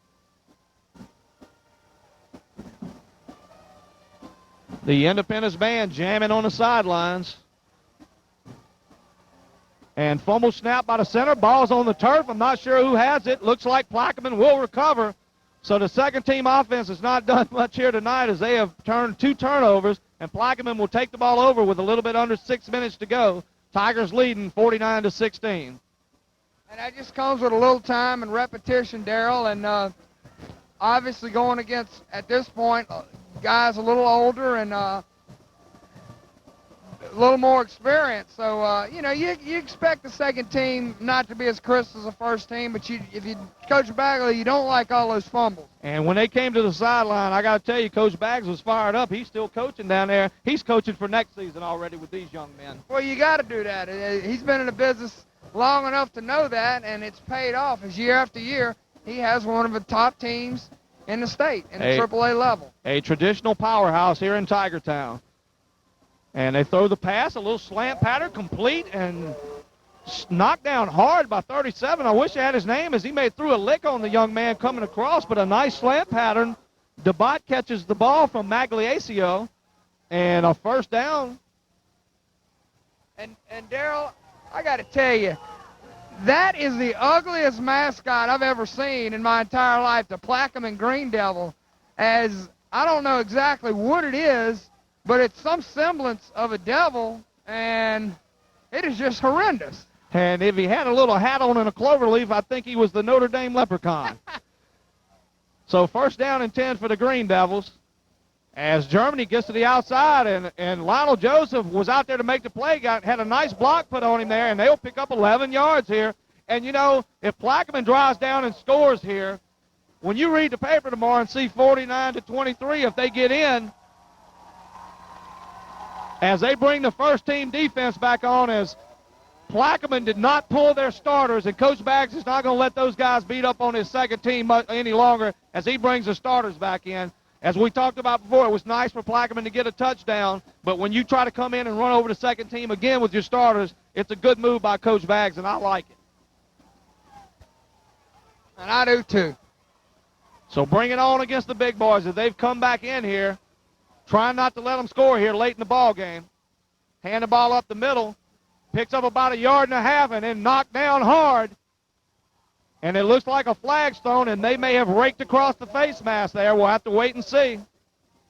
The Independence band jamming on the sidelines. And fumble snap by the center. Ball's on the turf. I'm not sure who has it. Looks like Plaquemine will recover. So the second team offense has not done much here tonight as they have turned 2 turnovers. And Plaquemine will take the ball over with a little bit under 6 minutes to go. Tigers leading 49-16. And that just comes with a little time and repetition, Darryl. And obviously going against, at this point, guys a little older and little more experience. So, you know, you expect the second team not to be as crisp as the first team, but if you Coach Bagley, you don't like all those fumbles. And when they came to the sideline, I got to tell you, Coach Baggs was fired up. He's still coaching down there. He's coaching for next season already with these young men. Well, you got to do that. He's been in the business long enough to know that, and it's paid off. As year after year, he has one of the top teams in the state, in the AAA level. A traditional powerhouse here in Tigertown. And they throw the pass, a little slant pattern, complete, and knocked down hard by 37. I wish I had his name, as he threw a lick on the young man coming across, but a nice slant pattern. DeBot catches the ball from Magliacio, and a first down. And Darrell, I got to tell you, that is the ugliest mascot I've ever seen in my entire life, the Plaquemine Green Devil, as I don't know exactly what it is, but it's some semblance of a devil, and it is just horrendous. And if he had a little hat on and a clover leaf, I think he was the Notre Dame Leprechaun. So first down and 10 for the Green Devils. As Germany gets to the outside, and Lionel Joseph was out there to make the play, had a nice block put on him there, and they'll pick up 11 yards here. And, you know, if Plaquemine drives down and scores here, when you read the paper tomorrow and see 49-23, if they get in, as they bring the first-team defense back on, as Plaquemine did not pull their starters, and Coach Baggs is not going to let those guys beat up on his second team any longer as he brings the starters back in. As we talked about before, it was nice for Plaquemine to get a touchdown, but when you try to come in and run over the second team again with your starters, it's a good move by Coach Baggs, and I like it. And I do too. So bring it on against the big boys as they've come back in here, trying not to let them score here late in the ball game. Hand the ball up the middle, picks up about 1.5 yards, and then knocked down hard. And it looks like a flag's thrown, and they may have raked across the face mask there. We'll have to wait and see.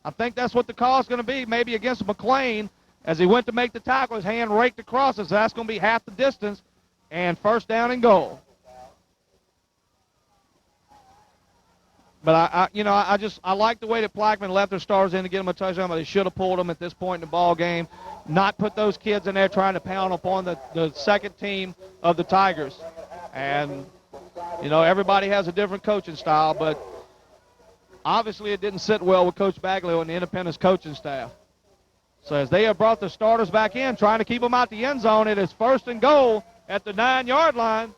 I think that's what the call is going to be, maybe against McLean. As he went to make the tackle, his hand raked across it, so that's going to be half the distance, and first down and goal. But I like the way that Plaquemine left their stars in to get them a touchdown, but they should have pulled them at this point in the ball game, not put those kids in there trying to pound upon the second team of the Tigers. And, you know, everybody has a different coaching style, but obviously it didn't sit well with Coach Bagley and the Independence coaching staff. So as they have brought the starters back in, trying to keep them out the end zone, it is first and goal at the 9-yard line.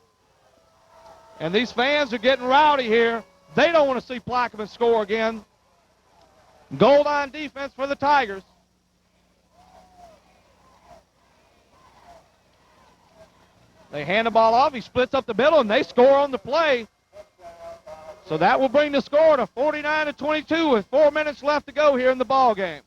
And these fans are getting rowdy here. They don't want to see Plaquemine score again. Goal line defense for the Tigers. They hand the ball off. He splits up the middle, and they score on the play. So that will bring the score to 49-22 with 4 minutes left to go here in the ball game.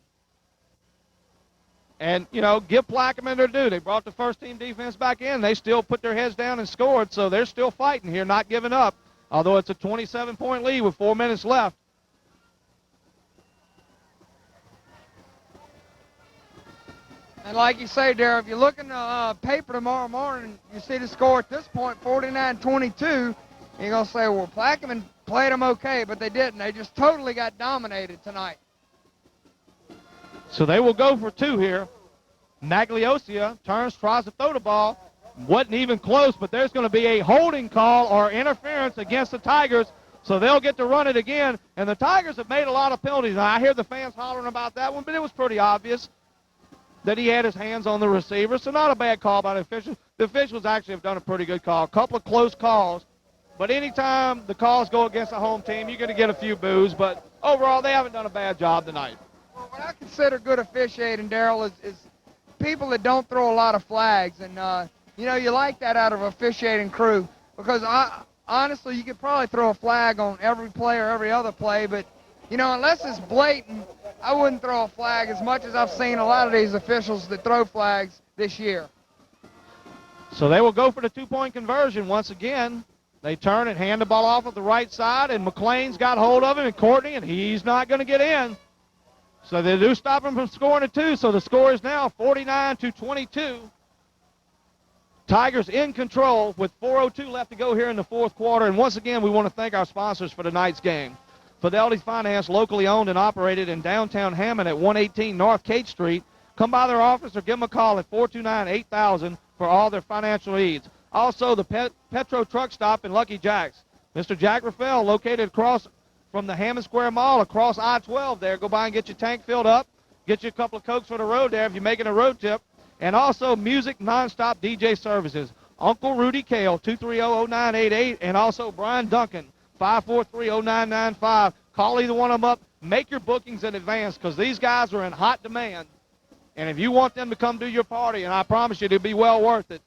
And, you know, give Plaquemine their due. They brought the first-team defense back in. They still put their heads down and scored, so they're still fighting here, not giving up, although it's a 27-point lead with 4 minutes left. And like you say, Darrell, if you look in the paper tomorrow morning, you see the score at this point, 49-22, you're going to say, well, Plaquemine played them okay, but they didn't. They just totally got dominated tonight. So they will go for two here. Magliacio turns, tries to throw the ball. Wasn't even close, but there's going to be a holding call or interference against the Tigers, so they'll get to run it again. And the Tigers have made a lot of penalties. Now, I hear the fans hollering about that one, but it was pretty obvious that he had his hands on the receiver, so not a bad call by the officials. The officials actually have done a pretty good call. A couple of close calls, but anytime the calls go against a home team, you're going to get a few boos, but overall they haven't done a bad job tonight. Well, what I consider good officiating, Darrell, is people that don't throw a lot of flags, and you know, you like that out of an officiating crew, because honestly, you could probably throw a flag on every play or every other play, but, you know, unless it's blatant, I wouldn't throw a flag as much as I've seen a lot of these officials that throw flags this year. So they will go for the two-point conversion once again. They turn and hand the ball off at the right side, and McLean's got hold of him, and Courtney, and he's not going to get in. So they do stop him from scoring at two, so the score is now 49-22. Tigers in control with 4:02 left to go here in the fourth quarter. And once again, we want to thank our sponsors for tonight's game. Fidelity Finance, locally owned and operated in downtown Hammond at 118 North Cate Street. come by their office or give them a call at 429-8000 for all their financial needs. Also, the Petro Truck Stop in Lucky Jack's. Mr. Jack Rafael, located across from the Hammond Square Mall, across I-12 there. Go by and get your tank filled up. Get you a couple of Cokes for the road there if you're making a road trip. And also Music Nonstop DJ Services. Uncle Rudy Kale, 230-0988, and also Brian Duncan, 543-0995. Call either one of them up. Make your bookings in advance because these guys are in hot demand. And if you want them to come do your party, and I promise you it'll be well worth it,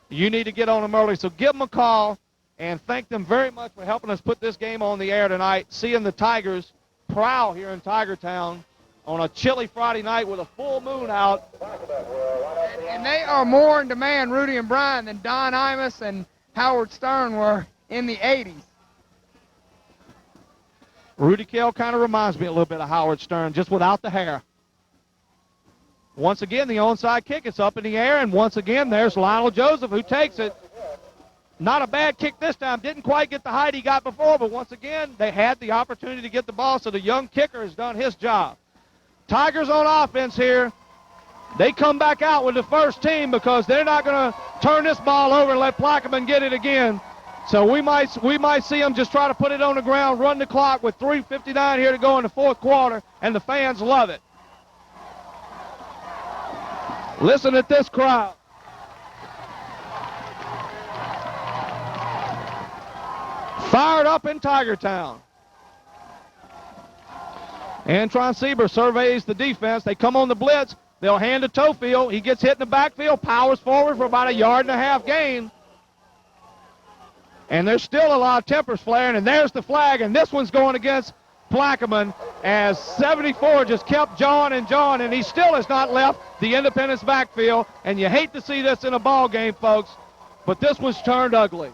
you need to get on them early. So give them a call and thank them very much for helping us put this game on the air tonight, seeing the Tigers prowl here in Tiger Town on a chilly Friday night with a full moon out. And they are more in demand, Rudy and Brian, than Don Imus and Howard Stern were in the 80s. Rudy Kell kind of reminds me a little bit of Howard Stern, just without the hair. Once again, the onside kick is up in the air, and once again, there's Lionel Joseph who takes it. Not a bad kick this time. Didn't quite get the height he got before, but once again, they had the opportunity to get the ball, so the young kicker has done his job. Tigers on offense here. They come back out with the first team because they're not going to turn this ball over and let Plaquemine get it again. So we might see them just try to put it on the ground, run the clock with 3:59 here to go in the fourth quarter, and the fans love it. Listen at this crowd. Fired up in Tiger Town. Antron Sieber surveys the defense. They come on the blitz. They'll hand to Tofield. He gets hit in the backfield, powers forward for about a 1.5 yard gain. And there's still a lot of tempers flaring, and there's the flag, and this one's going against Plaquemine as 74 just kept jawing, and he still has not left the Independence backfield, and you hate to see this in a ball game, folks, but this was turned ugly.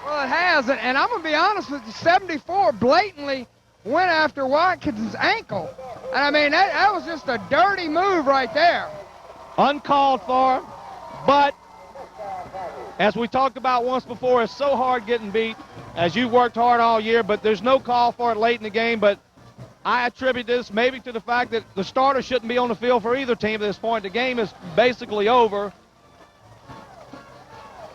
Well, it has, and I'm going to be honest with you, 74 blatantly went after Watkinson's ankle. And I mean, that was just a dirty move right there. Uncalled for, but as we talked about once before, it's so hard getting beat, as you've worked hard all year, but there's no call for it late in the game. But I attribute this maybe to the fact that the starter shouldn't be on the field for either team at this point. The game is basically over.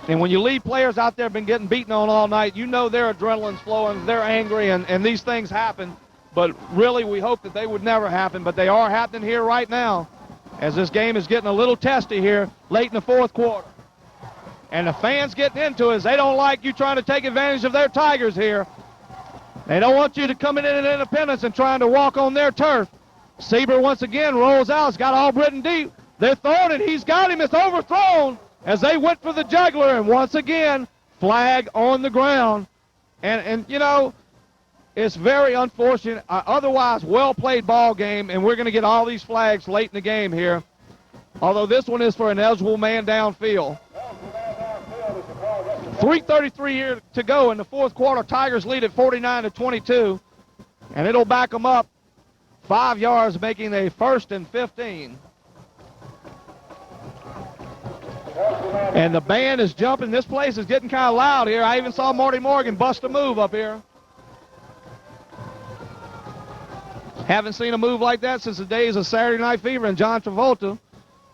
And when you leave players out there been getting beaten on all night, you know their adrenaline's flowing, they're angry, and these things happen. But really, we hope that they would never happen, but they are happening here right now as this game is getting a little testy here late in the fourth quarter. And the fans getting into it. They don't like you trying to take advantage of their Tigers here. They don't want you to come in at Independence and trying to walk on their turf. Sieber once again rolls out. He's got Albritton deep. They're throwing it. He's got him. It's overthrown as they went for the juggler. And once again, flag on the ground. And you know, it's very unfortunate. Otherwise, well-played ball game, and we're going to get all these flags late in the game here. Although this one is for an eligible man downfield. 3:33 here to go in the fourth quarter. Tigers lead at 49-22, and it'll back them up 5 yards, making a 1st and 15. And the band is jumping. This place is getting kind of loud here. I even saw Marty Morgan bust a move up here. Haven't seen a move like that since the days of Saturday Night Fever and John Travolta.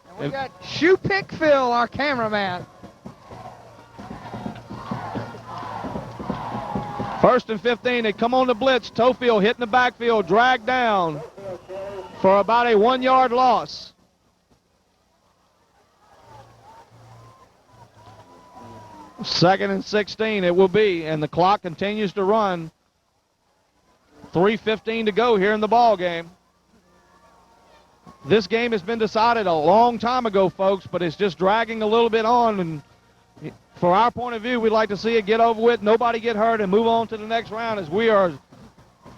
And we got Shoe Pick Phil, our cameraman. 1st and 15. They come on the blitz. Tofield hitting the backfield, dragged down for about a 1 yard loss. Second and 16 it will be, and the clock continues to run. 3:15 to go here in the ball game. This game has been decided a long time ago, folks, but it's just dragging a little bit on, and for our point of view, we'd like to see it get over with, nobody get hurt, and move on to the next round as we are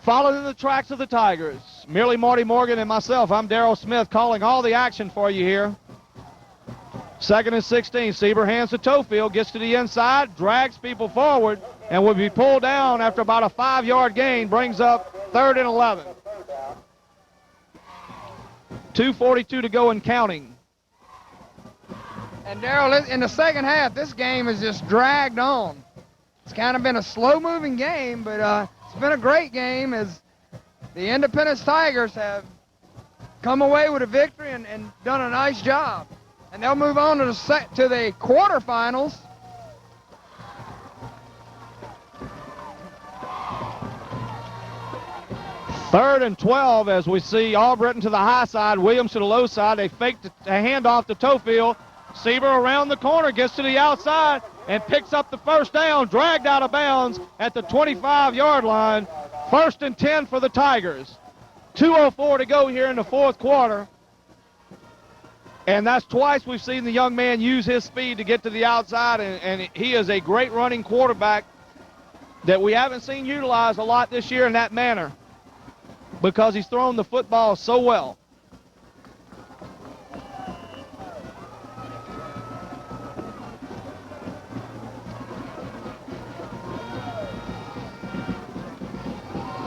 following in the tracks of the Tigers. Merely Marty Morgan and myself, I'm Darrell Smith, calling all the action for you here. 2nd and 16. Sieber hands to Tofield, gets to the inside, drags people forward, and will be pulled down after about a 5 yard gain, brings up 3rd and 11. 2:42 to go and counting. And Darrell, in the second half, this game has just dragged on. It's kind of been a slow-moving game, but it's been a great game as the Independence Tigers have come away with a victory and done a nice job. And they'll move on to the quarterfinals. Third and 12 as we see Albritton to the high side, Williams to the low side. They faked a handoff to Tofield. Sieber around the corner, gets to the outside, and picks up the first down, dragged out of bounds at the 25-yard line. First and 10 for the Tigers. 2:04 to go here in the fourth quarter. And that's twice we've seen the young man use his speed to get to the outside, and he is a great running quarterback that we haven't seen utilized a lot this year in that manner because he's thrown the football so well.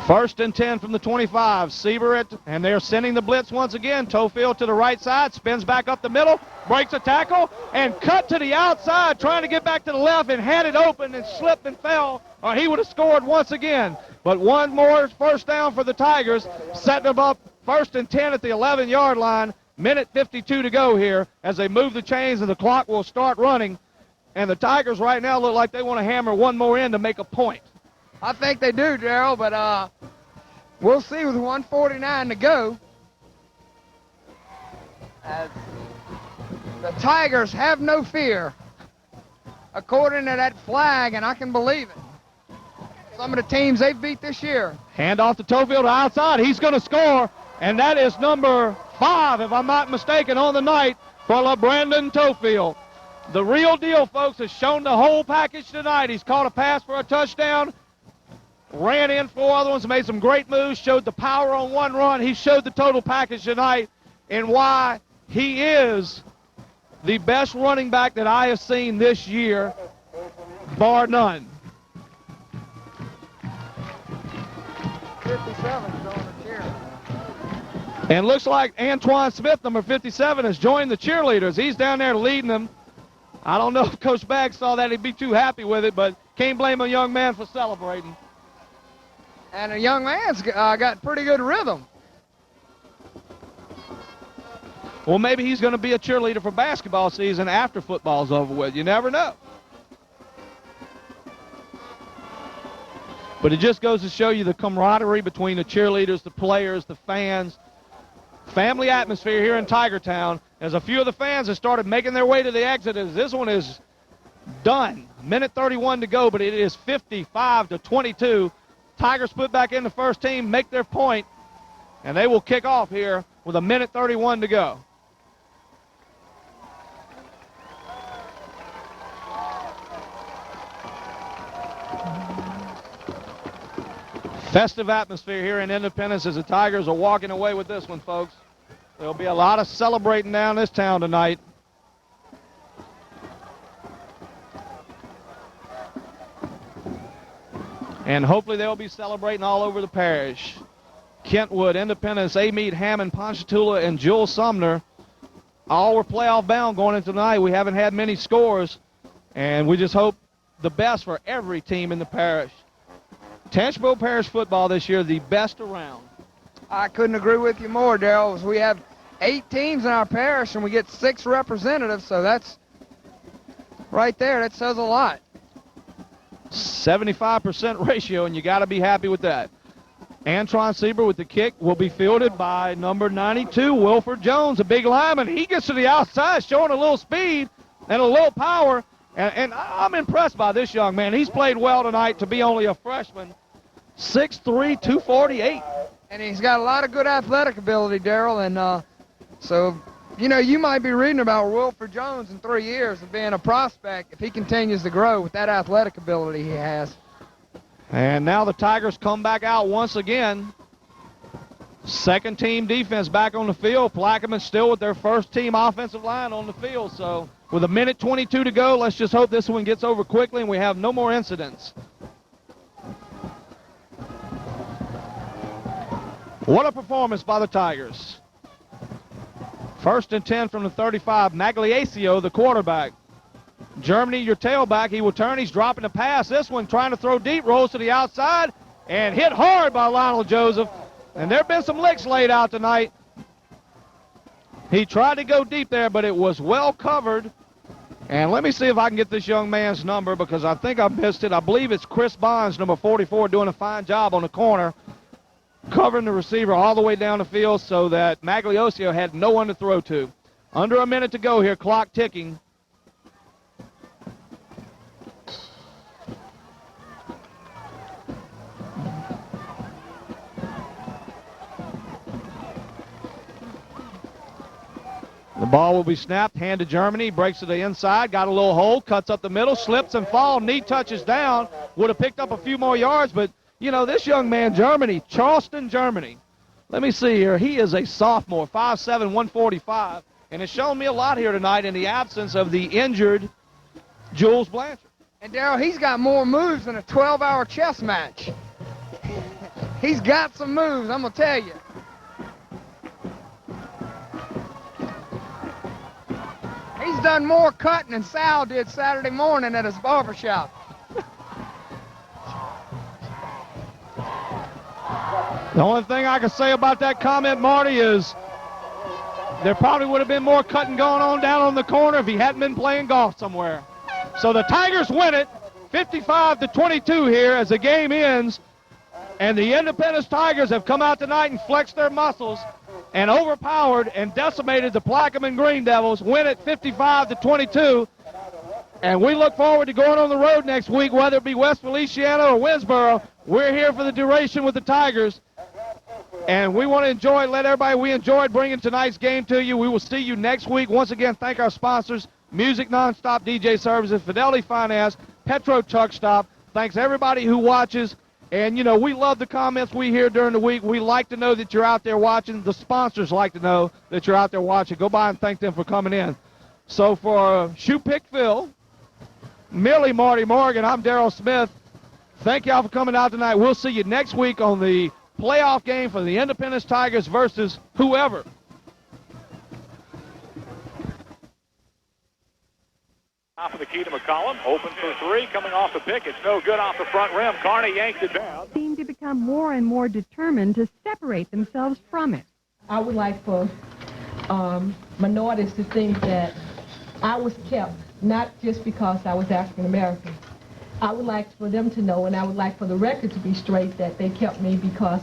First and 10 from the 25. Sieber and they're sending the blitz once again. Tofield to the right side, spins back up the middle, breaks a tackle, and cut to the outside, trying to get back to the left and had it open and slipped and fell, or he would have scored once again. But one more first down for the Tigers, setting them up first and 10 at the 11-yard line. Minute 52 to go here as they move the chains and the clock will start running. And the Tigers right now look like they want to hammer one more in to make a point. I think they do, Darrell, but we'll see with 1:49 to go. As the Tigers have no fear, according to that flag, and I can believe it. Some of the teams they've beat this year. Hand off to Tofield outside. He's going to score, and that is number 5, if I'm not mistaken, on the night for Brandon Tofield. The real deal, folks, has shown the whole package tonight. He's caught a pass for a touchdown, ran in 4 other ones, made some great moves, showed the power on one run. He showed the total package tonight and why he is the best running back that I have seen this year, bar none. 57 is on the cheer. And looks like Antoine Smith, number 57, has joined the cheerleaders. He's down there leading them. I don't know if Coach Baggs saw that. He'd be too happy with it, but can't blame a young man for celebrating. And a young man's got pretty good rhythm. Well, maybe he's going to be a cheerleader for basketball season after football's over with. You never know. But it just goes to show you the camaraderie between the cheerleaders, the players, the fans. Family atmosphere here in Tiger Town. As a few of the fans have started making their way to the exit, as this one is done. Minute 31 to go, but it is 55-22. Tigers put back in the first team, make their point, and they will kick off here with a minute 31 to go. Festive atmosphere here in Independence as the Tigers are walking away with this one, folks. There'll be a lot of celebrating down this town tonight. And hopefully they'll be celebrating all over the parish. Kentwood, Independence, Amite, Hammond, Ponchatoula, and Jewel Sumner all were playoff bound going into tonight. We haven't had many scores, and we just hope the best for every team in the parish. Tangipahoa Parish football this year, the best around. I couldn't agree with you more, Darrell. We have 8 teams in our parish, and we get 6 representatives, so that's right there. That says a lot. 75% ratio, and you got to be happy with that. Antron Sieber with the kick will be fielded by number 92, Wilford Jones, a big lineman. He gets to the outside, showing a little speed and a little power, and I'm impressed by this young man. He's played well tonight to be only a freshman. 6'3", 248. And he's got a lot of good athletic ability, Darrell, and so, you know, you might be reading about Wilford Jones in 3 years of being a prospect if he continues to grow with that athletic ability he has. And now the Tigers come back out once again. Second team defense back on the field. Plaquemine still with their first team offensive line on the field. So with a minute 22 to go, let's just hope this one gets over quickly and we have no more incidents. What a performance by the Tigers. First and 10 from the 35. Magliacio, the quarterback. Germany, your tailback. He will turn. He's dropping the pass. This one trying to throw deep, rolls to the outside, and hit hard by Lionel Joseph. And there have been some licks laid out tonight. He tried to go deep there, but it was well covered. And let me see if I can get this young man's number because I think I missed it. I believe it's Chris Bonds, number 44, doing a fine job on the corner, covering the receiver all the way down the field so that Magliosio had no one to throw to. Under a minute to go here, clock ticking. The ball will be snapped, hand to Germany, breaks to the inside, got a little hole, cuts up the middle, slips and falls, knee touches down, would have picked up a few more yards, but, you know, this young man, Germany, Charleston, Germany, let me see here, he is a sophomore, 5'7", 145, and has shown me a lot here tonight in the absence of the injured Jules Blanchard. And, Darryl, he's got more moves than a 12-hour chess match. He's got some moves, I'm going to tell you. He's done more cutting than Sal did Saturday morning at his barbershop. The only thing I can say about that comment, Marty, is there probably would have been more cutting going on down on the corner if he hadn't been playing golf somewhere. So the Tigers win it, 55-22 here as the game ends. And the Independence Tigers have come out tonight and flexed their muscles and overpowered and decimated the Plaquemine Green Devils, win it 55-22. And we look forward to going on the road next week, whether it be West Feliciana or Winsboro. We're here for the duration with the Tigers. And we want to let everybody, we enjoyed bringing tonight's game to you. We will see you next week. Once again, thank our sponsors, Music Nonstop DJ Services, Fidelity Finance, Petro Truck Stop. Thanks everybody who watches. And, you know, we love the comments we hear during the week. We like to know that you're out there watching. The sponsors like to know that you're out there watching. Go by and thank them for coming in. So for Shoe Pick Phil, Millie Marty Morgan, I'm Darryl Smith. Thank y'all for coming out tonight. We'll see you next week on the playoff game for the Independence Tigers versus whoever. Off of the key to McCollum, open for three, coming off the pick. It's no good off the front rim. Carney yanked it down. Seem to become more and more determined to separate themselves from it. I would like for minorities to think that I was kept, not just because I was African American. I would like for them to know, and I would like for the record to be straight, that they kept me because